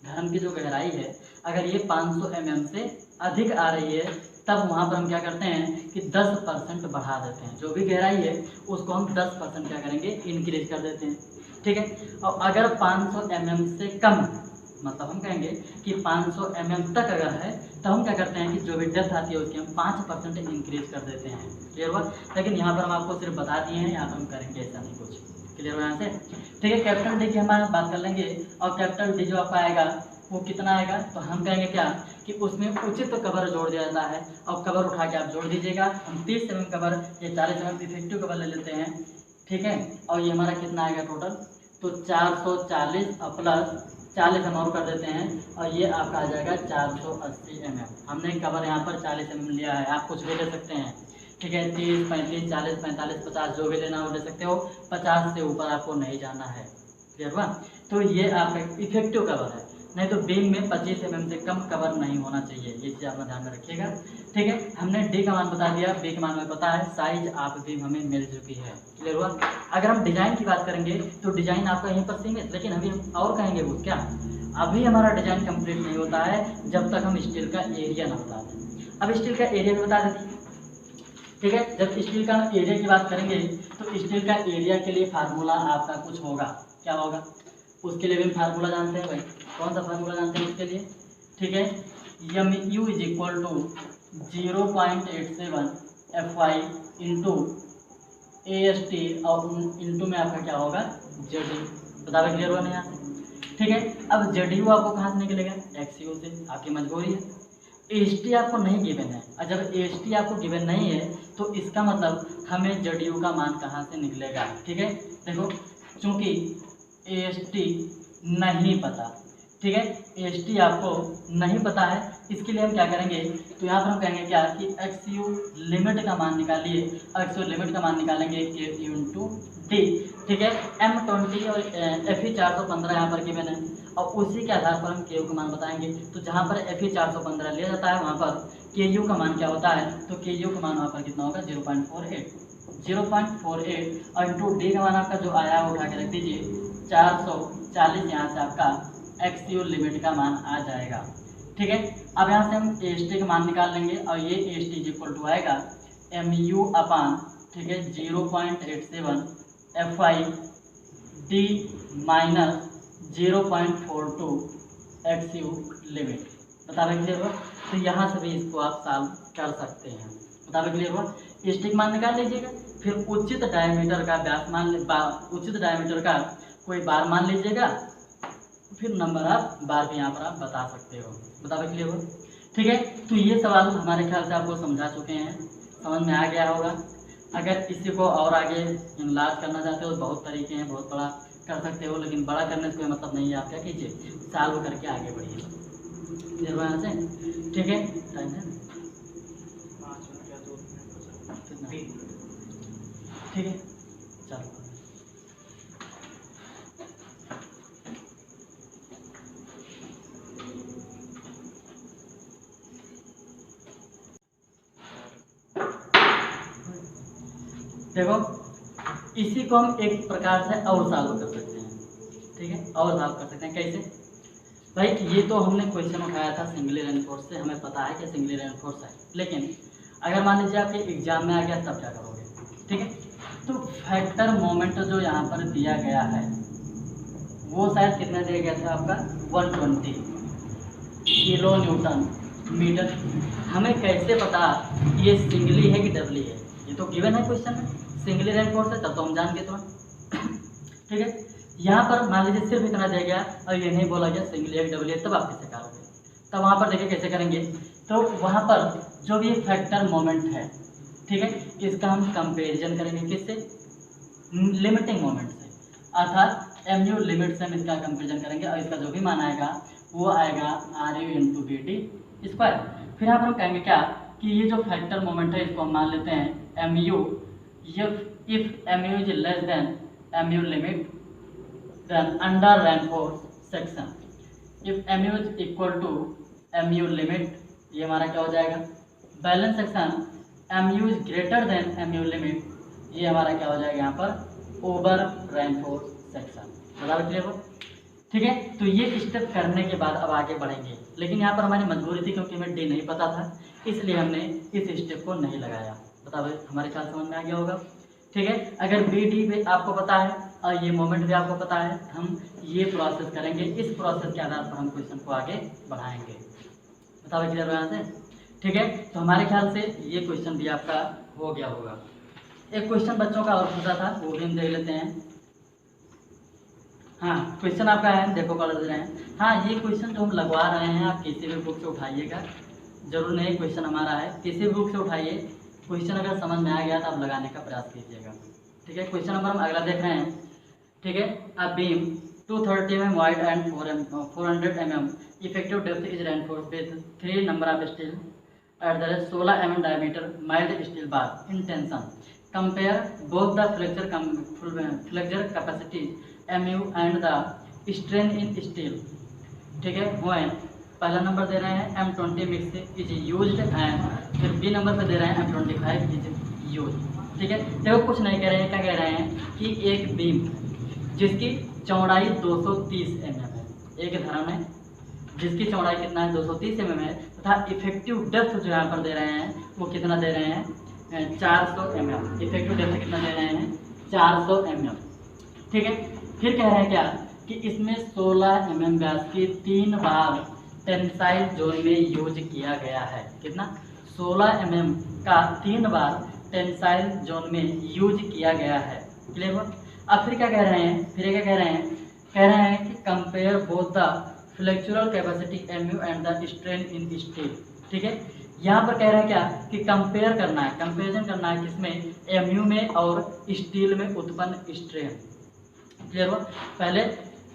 धर्म की जो गहराई है अगर ये 500 mm से अधिक आ रही है, तब वहाँ पर हम क्या करते हैं कि 10% बढ़ा देते हैं। जो भी गहराई है उसको हम 10% क्या करेंगे इंक्रीज कर देते हैं। ठीक है, और अगर 500 mm से कम, मतलब हम कहेंगे कि 500 mm तक अगर है, तो हम क्या करते हैं कि जो भी डेप्थ आती है उसकी हम 5% इंक्रीज कर देते हैं। क्लियर हुआ। लेकिन यहाँ पर हम आपको सिर्फ बता दिए हैं, यहाँ पर हम करेंगे ऐसा नहीं कुछ। क्लियर हुआ यहाँ से। ठीक है, कैपिटल डी की हम बात कर लेंगे, और कैपिटल डी जो आपका आएगा वो कितना आएगा, तो हम कहेंगे क्या कि उसमें उचित कवर जोड़ दिया जाता है, और कवर उठा के आप जोड़ दीजिएगा। हम 30 mm कवर या 40 mm इफेक्टिव कवर ले लेते हैं। ठीक है, और ये हमारा कितना आएगा टोटल, तो 440 प्लस 40 हम और कर देते हैं, और ये आपका आ जाएगा 480 mm। हमने कवर यहाँ पर 40 mm लिया है, आप कुछ भी ले सकते हैं। ठीक है, 30, 35, 40, 45, 50 जो भी लेना हो ले सकते हो, 50 से ऊपर आपको नहीं जाना है। क्लियर हुआ। तो ये आपका इफेक्टिव कवर है, नहीं तो बीम में 25 mm से कम कवर नहीं होना चाहिए, ये चीज़ अपना ध्यान में रखिएगा। ठीक है, हमने डी का मान बता दिया, बी का मान हमें पता है, साइज आप बीम हमें मिल चुकी है। क्लियर हुआ। अगर हम डिजाइन की बात करेंगे तो डिजाइन आपका यहीं पर सीमित, लेकिन अभी हम और कहेंगे वो क्या, अभी हमारा डिजाइन कंप्लीट नहीं होता है जब तक हम स्टील का एरिया ना बता दें। अब स्टील का एरिया भी बता देते हैं। ठीक है, जब स्टील का एरिया की बात करेंगे तो स्टील का एरिया के लिए फार्मूला आपका कुछ होगा। क्या होगा, उसके लिए भी फार्मूला जानते हैं भाई, कौन सा फार्मूला जानते हैं उसके लिए। ठीक है, MU is equal to 0.87 FY into AST, और इंटू में आपका क्या होगा ZU। बता क्लियर हुआ नहीं यहाँ से। ठीक है, अब ZU आपको कहाँ से निकलेगा, XU से, आपकी मजबूरी है। AST आपको नहीं गिवन है, और जब AST आपको गिवन नहीं है तो इसका मतलब हमें ZU का मान कहाँ से निकलेगा। ठीक है, देखो चूँकि AST नहीं पता, ठीक है, AST आपको नहीं पता है, इसके लिए हम क्या करेंगे, तो यहाँ पर हम कहेंगे क्या कि XU लिमिट का मान निकालिए, और XU लिमिट का मान निकालेंगे KU इंटू D। ठीक है, M20 और FE 415 यहाँ पर गिवन है, और उसी के आधार पर हम KU का मान बताएंगे। तो जहाँ पर FE 415 लिया जाता है वहाँ पर KU का मान क्या होता है, तो KU का मान वहाँ पर कितना होगा 0.48 और इंटू डी का मान आपका जो आया है उठा के रख दीजिए 440, यहाँ से आपका XU लिमिट का मान आ जाएगा। ठीक है, अब यहाँ से हम AST का मान निकाल लेंगे, और ये AST इक्वल टू आएगा MU अपान, ठीक है, 0.87 FI D minus 0.42 XU limit. बता रहे क्लियर हुआ। तो यहाँ से भी इसको आप सॉल्व कर सकते हैं। बता रहे क्लियर हुआ। स्टिक मान निकाल लीजिएगा, फिर उचित डायमीटर का व्यास मान, उचित डायमीटर का कोई बार मान लीजिएगा, फिर नंबर आप बार भी यहाँ पर आप बता सकते हो। बता रहे क्लियर हुआ। ठीक है, तो ये सवाल हमारे ख्याल से आपको समझा चुके हैं, समझ में आ गया होगा। अगर इसी को और आगे इनलार्ज करना चाहते हो तो बहुत तरीके हैं, बहुत बड़ा कर सकते हो, लेकिन बड़ा करने से कोई मतलब नहीं है। आप क्या कीजिए, सॉल्व करके आगे बढ़िए। क्लियर हुआ यहाँ से। ठीक है, टाइम है 5 मिनट या 2 मिनट। ठीक है, चलो। देखो, इसी को हम एक प्रकार से और सॉल्व कर सकते हैं। ठीक है, और सॉल्व कर सकते हैं कैसे भाई, ये तो हमने क्वेश्चन उठाया था सिंगली रेनफोर्स से, हमें पता है कि सिंगली रेनफोर्स है, लेकिन अगर मान लीजिए आपके एग्जाम में आ गया तब क्या करोगे। ठीक है, तो फैक्टर मोमेंट जो यहाँ पर दिया गया है वो शायद कितना दिया गया था आपका 120 किलो न्यूटन मीटर। हमें कैसे पता ये सिंगली है कि डबली है, ये तो गिवन है क्वेश्चन में, सिंगली रेनफोर्स है, तब तो हम जान गए तुरंत। ठीक है, यहाँ पर मान लीजिए सिर्फ इतना दिया गया और ये नहीं बोला गया सिंगली एक डबल, तब आप कैसे करोगे? तब वहाँ पर देखिए कैसे करेंगे, तो वहाँ पर जो भी फैक्टर मोमेंट है, ठीक है, इसका हम कंपेरिजन करेंगे किससे? लिमिटिंग मोमेंट से, अर्थात mu लिमिट से हम इसका कंपेरिजन करेंगे और इसका जो भी मान आएगा वो आएगा RU into B T square. फिर यहाँ पर हम कहेंगे क्या कि ये जो फैक्टर मोमेंट है इसको हम मान लेते हैं mu, if mu is less than mu limit then under reinforce section, if mu is equal to mu limit, ये हमारा क्या हो जाएगा? Balance section mu is greater than mu limit, ये हमारा क्या हो जाएगा यहाँ पर? Over reinforce section. बराबर क्लियर हो? ठीक है, तो ये स्टेप करने के बाद अब आगे बढ़ेंगे, लेकिन यहाँ पर हमारी मजबूरी थी क्योंकि हमें डी नहीं पता था, इसलिए हमने इस स्टेप को नहीं लगाया। बता भाई, हमारे ख्याल समझ में आ गया होगा। ठीक है, अगर बी डी भी आपको पता है और ये मोमेंट भी आपको पता है, हम ये प्रोसेस करेंगे, इस प्रोसेस के आधार पर हम क्वेश्चन को आगे बढ़ाएंगे। बता भाई क्लियर हो यहाँ से? ठीक है, तो हमारे ख्याल से ये क्वेश्चन भी आपका हो गया होगा। एक क्वेश्चन बच्चों का और पूछा था, वो भी हम देख लेते हैं। हाँ, क्वेश्चन आपका है, देखो कर दे रहे हैं। हाँ, ये क्वेश्चन जो हम लगवा रहे हैं आप किसी भी बुक से उठाइएगा, जरूर नहीं क्वेश्चन हमारा है, किसी भी बुक से उठाइए, क्वेश्चन अगर समझ में आ गया तो आप लगाने का प्रयास कीजिएगा। ठीक है, क्वेश्चन नंबर हम अगला देख रहे हैं। ठीक है, a beam 230 mm wide and 400 mm effective depth is reinforced with 3 number of steel at the rate 16 mm diameter mild steel bar in tension, compare both the flexure capacity mu and the strain in steel. ठीक है, वो है पहला number दे रहे हैं M20 mix is used and फिर B number पे दे रहे हैं M25 इज यूज्ड। ठीक है, देखो कुछ नहीं कह रहे हैं, क्या कह रहे हैं कि एक बीम जिसकी चौड़ाई 230 mm है, एक धर्म है जिसकी चौड़ाई कितना है? 230 mm है, तथा इफेक्टिव डेप्थ जो यहाँ पर दे रहे हैं वो कितना दे रहे हैं? 400 mm। इफेक्टिव डेप्थ कितना दे रहे हैं? 400 mm। ठीक है, फिर कह रहे हैं क्या कि इसमें 16 mm व्यास की 3 बार टेंसाइल जोन में यूज किया गया है। कितना? 16 mm का 3 बार टेंसाइल जोन में यूज किया गया है। क्लियर हो? अब फिर क्या कह रहे हैं? फिर क्या कह रहे हैं? कह रहे हैं कि compare both the flexural capacity mu and the strain in steel. ठीक है, यहाँ पर कह रहे हैं क्या कि कंपेयर करना है, कंपेरिजन करना है किसमें? mu में और स्टील में उत्पन्न स्ट्रेन। क्लियर हो? पहले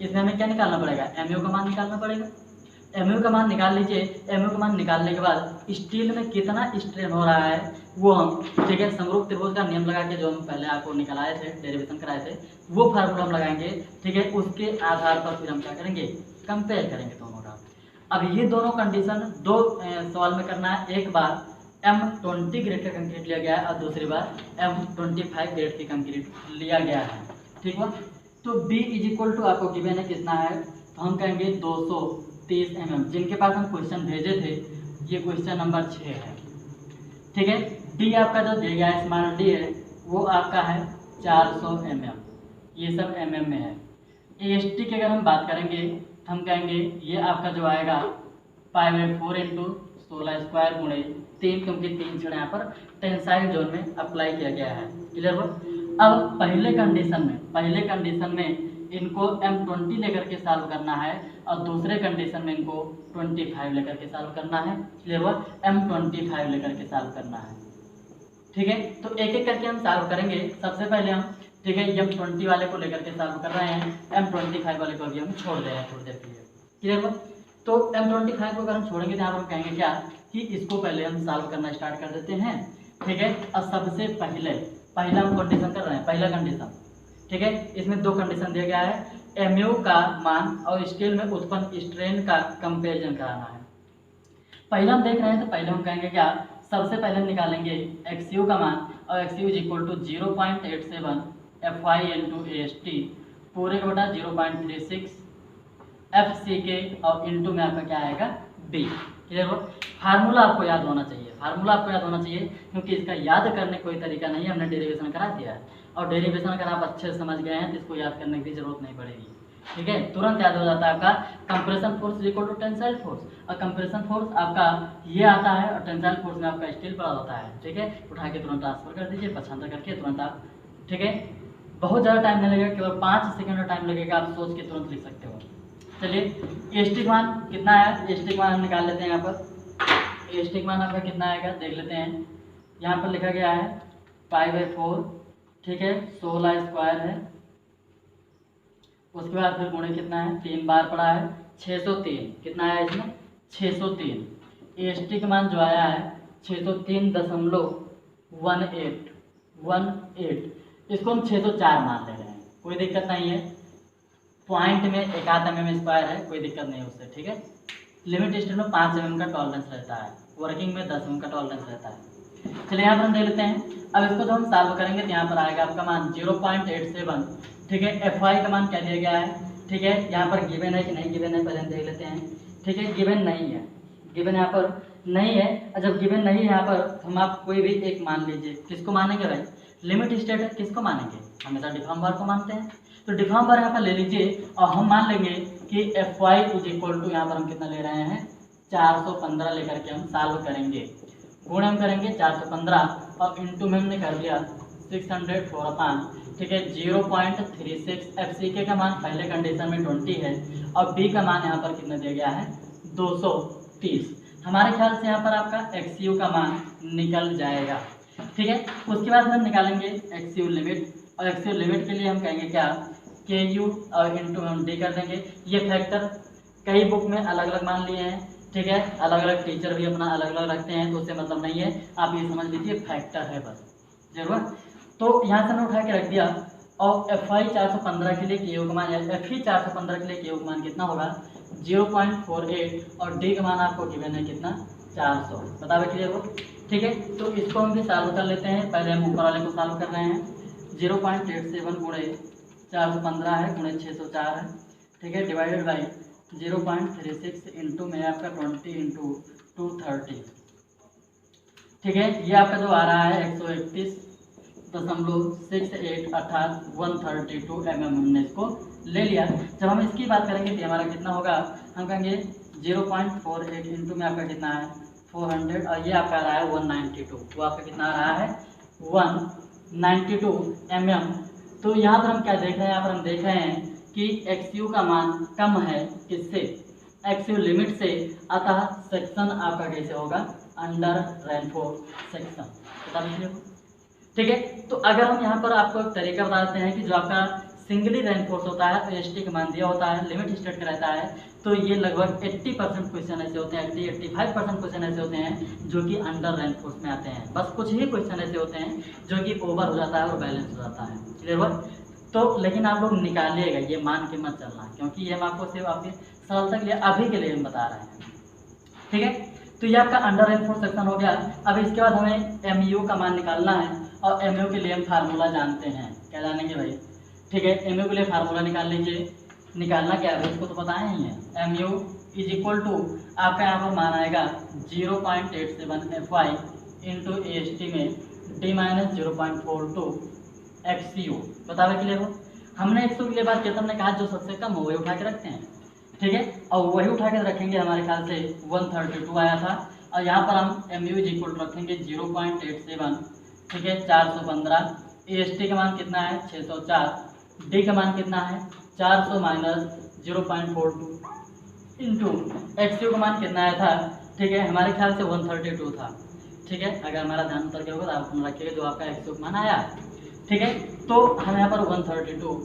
इसमें हमें क्या निकालना पड़ेगा? mu का मान निकालना पड़ेगा। mu का मान निकाल लीजिए। mu का मान निकालने के बाद स्टील में कितना स्ट्रेन हो रहा है वो हम, ठीक है, समरूप त्रिभुज का नियम लगा के जो हम पहले आपको निकालाए थे, डेरिवेशन कराए थे, वो फार्मूला हम लगाएंगे। ठीक है, उसके आधार पर फिर हम क्या करेंगे? कंपेयर करेंगे दोनों का। अब ये दोनों कंडीशन दो सवाल में करना है। एक बार M20 ग्रेड का कंक्रीट लिया गया है और दूसरी बार M25 ग्रेड की कंक्रीट लिया गया है। ठीक है, तो B इज इक्वल टू आपको गिवन है कितना है, तो हम कहेंगे 230 mm। जिनके पास हम क्वेश्चन भेजे थे, ये क्वेश्चन नंबर 6 है। ठीक है, D आपका जो दिया गया है, स्मॉल d है, वो आपका है 400 mm। ये सब mm में है। AST की अगर हम बात करेंगे तो हम कहेंगे ये आपका जो आएगा 5/4 इंटू 16 स्क्वायर गुणे 3, क्योंकि 3 छड़ यहाँ पर टेंसाइल जोन में अप्लाई किया गया है। क्लियर हो? अब पहले कंडीशन में इनको M20 लेकर के सॉल्व करना है और दूसरे कंडीशन में इनको 25 लेकर के सॉल्व करना है। क्लियर हुआ? M25 लेकर के सॉल्व करना है। ठीक है, तो एक एक करके हम सॉल्व करेंगे। सबसे पहले हम, ठीक है, M20 वाले को लेकर के सॉल्व कर रहे हैं, M25 वाले को अभी हम छोड़ दे रहे हैं थोड़ी देर के लिए। क्लियर हुआ? तो M25 को अगर हम छोड़ेंगे तो यहाँ पर हम कहेंगे क्या कि इसको पहले हम सॉल्व करना स्टार्ट कर देते हैं। ठीक है, और सबसे पहला हम कंडीशन कर रहे हैं, पहला कंडीशन। ठीक है, इसमें दो कंडीशन दिया गया है, mu का मान और स्टील में उत्पन्न स्ट्रेन का कंपेरिजन कराना है। पहला हम देख रहे हैं तो पहले हम कहेंगे क्या, सबसे पहले हम निकालेंगे XU का मान, और XU is equal to 0.87 FY into AST पूरे का बटा 0.36 FCK और इंटू में आपका क्या आएगा B। क्लियर हो? फार्मूला आपको याद होना चाहिए, क्योंकि इसका याद करने कोई तरीका नहीं है, हमने डेरिवेशन करा दिया है, और डेरिवेशन अगर आप अच्छे से समझ गए हैं तो इसको याद करने की जरूरत नहीं पड़ेगी। ठीक है, तुरंत याद हो जाता है आपका compression force is equal to tensile force, और कंप्रेशन फोर्स आपका ये आता है और टेंसाइल फोर्स में आपका स्टील पड़ा होता है। ठीक है, उठा के तुरंत ट्रांसफर कर दीजिए, पछांतर करके तुरंत आप, ठीक है, बहुत ज़्यादा टाइम नहीं लगेगा, केवल 5 सेकंड का टाइम लगेगा, आप सोच के तुरंत लिख सकते हो। चलिए एस्टिक मान कितना है, एस्टिक मान हम निकाल लेते हैं। यहाँ पर एस्टिक मान आपका कितना आएगा देख लेते हैं। यहाँ पर लिखा गया है π/4, ठीक है, 16 स्क्वायर है। उसके बाद फिर गुणे कितना है, 3 बार पड़ा है, 603 कितना है इसमें, 603। एस्टिक मान जो आया है 603.18। इसको हम 604 मान ले रहे हैं, कोई दिक्कत नहीं है। पॉइंट में 1/8 mm स्क्वायर है, कोई दिक्कत नहीं है उससे। ठीक है, लिमिट स्टेट में 5 mm का टॉलरेंस रहता है, वर्किंग में 10 mm का टॉलरेंस रहता है। चलिए यहाँ पर हम देख लेते हैं। अब इसको जब हम सॉल्व करेंगे तो यहाँ पर आएगा आपका मान 0.87। ठीक है, FY का मान क्या दिया गया है, ठीक है, यहाँ पर गिवन है कि नहीं गिवन है पहले हम देख लेते हैं। ठीक है, गिवन नहीं है, गिवन यहाँ पर नहीं है। और जब गिवन नहीं है यहाँ पर हम आप कोई भी एक मान लीजिए, किसको मानेंगे भाई, लिमिट स्टेट है, किसको मानेंगे, हमेशा डिफॉर्म बार को मानते हैं। तो डिफॉर्म बार यहाँ पर ले लीजिए और हम मान लेंगे कि FY इज इक्वल टू, यहाँ पर हम कितना ले रहे हैं 415 लेकर के हम सॉल्व करेंगे। गुण हम करेंगे 415 और इंटू में हमने कर दिया 604/, ठीक है, 0.36। FCK का मान पहले कंडीशन में 20 है और B का मान यहाँ पर कितना दिया गया है 230। हमारे ख्याल से यहाँ पर आपका XU का मान निकल जाएगा। ठीक है, उसके बाद हम निकालेंगे XU लिमिट, और XU लिमिट के लिए हम कहेंगे क्या, KU और इंटू में हम D कर देंगे। ये फैक्टर कई बुक में अलग अलग मान लिए हैं, ठीक है, अलग अलग टीचर भी अपना अलग अलग रखते हैं, तो उससे मतलब नहीं है, आप ये समझ लीजिए फैक्टर है बस जरूर। तो यहाँ से हमने उठा के रख दिया, और FI 415 के लिए KU का मान, FE 415 के लिए KU का मान कितना होगा 0.48, और D का मान आपको गिवन है कितना 400। बता क्लियर हो। ठीक है, तो इसको हम भी सॉल्व कर लेते हैं। पहले हम ऊपर वाले को सॉल्व कर रहे हैं। 0.87 गुणे 415 है, गुणे 604 है, ठीक है, डिवाइडेड बाई 0.36 इंटू में आपका 20 इंटू 230। ठीक है, ये आपका जो आ रहा है 131.68 अर्थात 132 mm हमने इसको ले लिया। जब हम इसकी बात करेंगे तो हमारा कितना होगा, हम कहेंगे 0.48 इंटू में आपका कितना है 400, और ये आपका आ रहा है 192। वो आपका कितना आ रहा है 192 mm। तो यहाँ पर हम क्या देख रहे हैं, यहाँ पर हम देख रहे हैं कि XU का मान कम है किससे, XU लिमिट से, अतः सेक्शन आपका कैसे होगा अंडर रेनफोर्स सेक्शन। बता दीजिए। ठीक है, तो अगर हम यहाँ पर आपको एक तरीका बताते हैं कि जो आपका सिंगली रेनफोर्स होता है तो एसटी का मान दिया होता है, लिमिट स्टेट का रहता है, तो ये लगभग 80% क्वेश्चन ऐसे होते हैं, 80-85% क्वेश्चन ऐसे होते हैं जो कि अंडर रेनफोर्स में आते हैं। बस कुछ ही क्वेश्चन ऐसे होते हैं जो कि ओवर हो जाता है और बैलेंस हो जाता है। क्लियर हुआ। तो लेकिन आप लोग निकालिएगा, ये मान के मत चलना, क्योंकि ये हम आपको सिर्फ आपकी सरलता के लिए अभी के लिए हम बता रहे हैं। ठीक है, तो ये आपका अंडर रेनफोर्स सेक्शन हो गया। अब इसके बाद हमें MU का मान निकालना है, और MU के लिए हम फार्मूला जानते हैं। क्या जानेंगे भाई, ठीक है, MU के लिए फार्मूला निकाल लीजिए। निकालना क्या है इसको तो बताए ही है। MU इज इक्वल टू आपका यहाँ पर मान आएगा 0.87 FY इंटू AST में D-0.42 XU। बता रहे क्लियर हो। हमने 100 के लिए बात किया, हमने कहा जो सबसे कम हो वही उठा के रखते हैं। ठीक है, और वही उठा के रखेंगे, हमारे ख्याल से 132 आया था, और यहाँ पर हम MU इज इक्वल टू रखेंगे 0.87, ठीक है, 415। AST का मान कितना है 604, D का मान कितना है 400 माइनस 0.42 इंटू XU का मान कितना आया था, ठीक है, हमारे ख्याल से 132 था। ठीक है, अगर हमारा ध्यान उतर गया होगा तो आप रखिएगा जो आपका XU का मान आया। ठीक है, तो हम यहाँ पर 132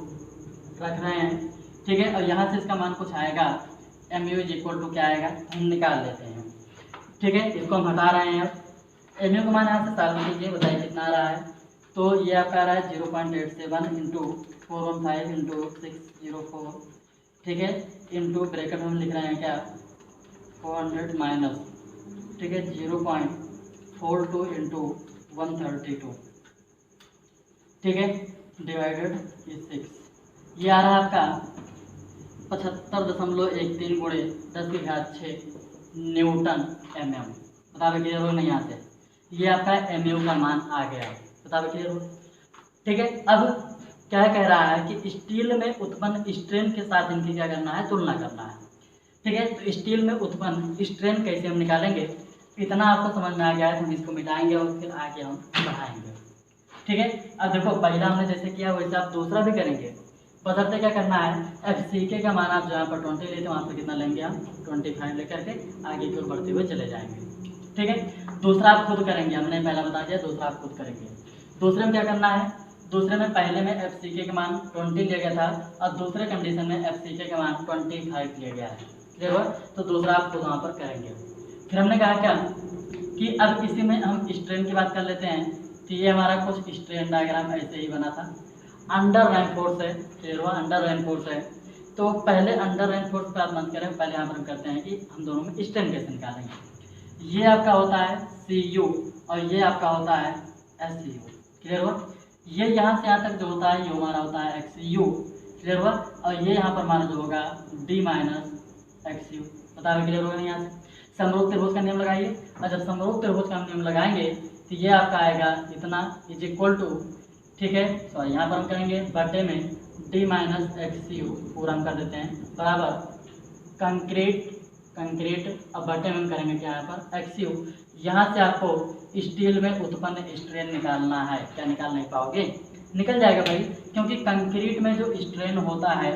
रख रहे हैं। ठीक है, और यहाँ से इसका मान कुछ आएगा, MU इज इक्वल टू क्या आएगा हम निकाल लेते हैं। ठीक है, इसको हम हटा रहे हैं। अब MU का मान यहाँ से सॉल्व कीजिए, बताइए कितना आ रहा है। तो ये आपका आ रहा है 0.87 इंटू 415 इंटू 604, ठीक है, इंटू ब्रैकेट में हम लिख रहे हैं क्या 400 माइनस, ठीक है, 0.42 इंटू 132, ठीक है, डिवाइडेड 6। ये आ रहा है आपका 75.13 गुणे 10⁻6 न्यूटन mm। बता क्लियर हो नहीं यहाँ से, ये आपका MU का मान आ गया। बता क्लियर हो। ठीक है, अब क्या कह रहा है कि स्टील में उत्पन्न स्ट्रेन के साथ इनकी क्या करना है, तुलना करना है। ठीक है, तो स्टील में उत्पन्न स्ट्रेन कैसे हम निकालेंगे, इतना आपको समझ में आ गया है, तो हम इसको मिटाएंगे और फिर आगे हम बढ़ाएंगे। ठीक है, अब देखो पहला हमने जैसे किया वैसे आप दूसरा भी करेंगे। बशर्ते क्या करना है, FCK का मान आप जहाँ पर 20 लेते हैं वहाँ पर कितना लेंगे हम 25 लेकर के आगे की ओर बढ़ते हुए चले जाएंगे। ठीक है, दूसरा आप खुद करेंगे, हमने पहला बता दिया, दूसरा आप खुद करेंगे। दूसरे में क्या करना है, दूसरे में पहले में FCK का मान 20 लिया गया था और दूसरे कंडीशन में FCK का मान 25 लिया गया है। क्लियर हुआ, तो दूसरा आप खुद वहाँ पर करेंगे। फिर हमने कहा क्या कि अब इसी में हम स्ट्रेन की बात कर लेते हैं। तो ये हमारा कुछ स्ट्रेन डायग्राम ऐसे ही बना था, अंडर लाइन फोर्स है। क्लियर हुआ, अंडर लाइन फोर्स है। तो पहले अंडर लाइन फोर्स पे आप मन करें, पहले यहाँ पर हम करते हैं कि हम दोनों में स्ट्रेन कैसे निकालेंगे। ये आपका होता है CU और ये आपका होता है SCU। क्लियर हुआ, ये यहाँ से यहाँ तक जो होता है ये हमारा होता है XU। क्लियर हुआ, और ये यहाँ पर हमारा जो होगा D - XU। बता क्लियर होगा नहीं। यहाँ से समरूप त्रिभुज का नियम लगाइए, और जब समरूप त्रिभुज का नियम लगाएंगे तो ये आपका आएगा इतना इज इक्वल टू, ठीक है, सॉरी यहाँ पर हम करेंगे बटे में D - XU पूरा हम कर देते हैं बराबर कंक्रीट अब बटे में हम करेंगे क्या यहाँ पर XU। यहाँ से आपको स्टील में उत्पन्न स्ट्रेन निकालना है। क्या निकाल नहीं पाओगे, निकल जाएगा भाई, क्योंकि कंक्रीट में जो स्ट्रेन होता है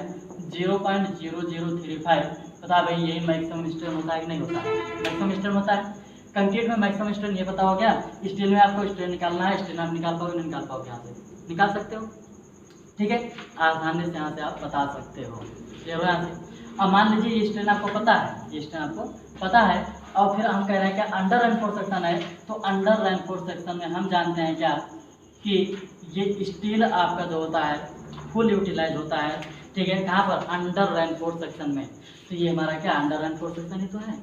0.0035, पता भाई यही मैक्सिमम स्ट्रेन होता है कि नहीं होता है, मैक्सिमम स्ट्रेन होता है कंक्रीट में। मैक्सिमम स्ट्रेन ये पता हो गया। स्टील में आपको स्ट्रेन निकालना है, स्ट्रेन आप निकाल पाओगे नहीं निकाल पाओगे, यहाँ से निकाल सकते हो। ठीक है, आसानी से यहाँ से आप बता सकते हो। क्लियर हो यहाँ से। अब मान लीजिए ये स्ट्रेन आपको पता है, ये स्ट्रेन आपको पता है, और फिर हम कह रहे हैं कि अंडर लाइन फोर्स सेक्शन है, तो अंडर लाइन फोर्स सेक्शन में हम जानते हैं क्या कि ये स्टील आपका जो होता है फुल यूटिलाइज होता है। ठीक है, कहाँ पर, अंडर लाइन फोर्स सेक्शन में। तो ये हमारा क्या अंडर लाइन फोर्स सेक्शन ही तो है।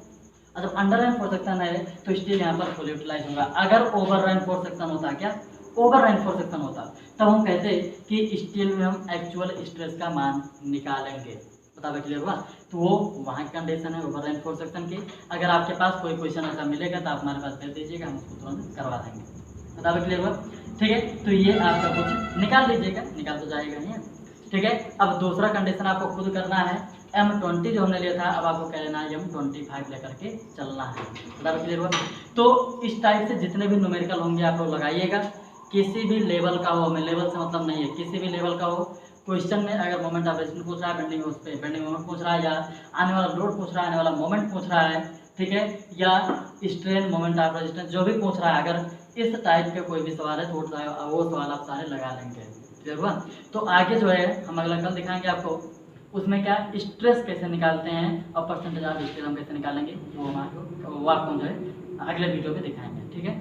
और जब अंडर लाइन फोर्स सेक्शन है तो स्टील यहाँ पर फुल यूटिलाइज होगा। अगर ओवर लाइन फोर्स सेक्शन होता, क्या ओवर लाइन फोर्स सेक्शन होता, तब हम कहते कि स्टील में हम एक्चुअल स्ट्रेस का मान निकालेंगे। बता क्लियर हुआ, तो वो वहाँ की कंडीशन है ओवर लाइन फोर्स सेक्शन की। अगर आपके पास कोई क्वेश्चन ऐसा मिलेगा तो आप हमारे पास भेज दीजिएगा, हम उसको तुरंत करवा देंगे। बता क्लियर हुआ, ठीक है। तो ये आपका कुछ निकाल लीजिएगा, निकाल तो जाएगा नहीं है। ठीक है, अब दूसरा कंडीशन आपको खुद करना है। M20 जो हमने लिया था, अब आपको कह लेना है M25 लेकर के चलना है। बता क्लियर हुआ, तो इस टाइप से जितने भी न्यूमेरिकल होंगे आप लोग लगाइएगा। किसी भी लेवल का हो, हमें लेवल से मतलब नहीं है, किसी भी लेवल का हो, क्वेश्चन में अगर मोमेंट ऑफ रेजिस्टेंस पूछ रहा है, बेंडिंग उस पर बेंडिंग मोमेंट पूछ रहा है, या आने वाला लोड पूछ रहा है, आने वाला मोमेंट पूछ रहा है, ठीक है, या स्ट्रेन मोमेंट ऑफ रेजिस्टेंस जो भी पूछ रहा है, अगर इस टाइप के कोई भी सवाल है तो वो सवाल आप सारे लगा लेंगे। क्लियर हुआ, तो आगे जो है हम अगला कल दिखाएंगे आपको, उसमें क्या स्ट्रेस कैसे निकालते हैं और परसेंटेज ऑफ स्ट्रेस हम कैसे निकालेंगे, वो आपको जो है अगले वीडियो में दिखाएंगे। ठीक है।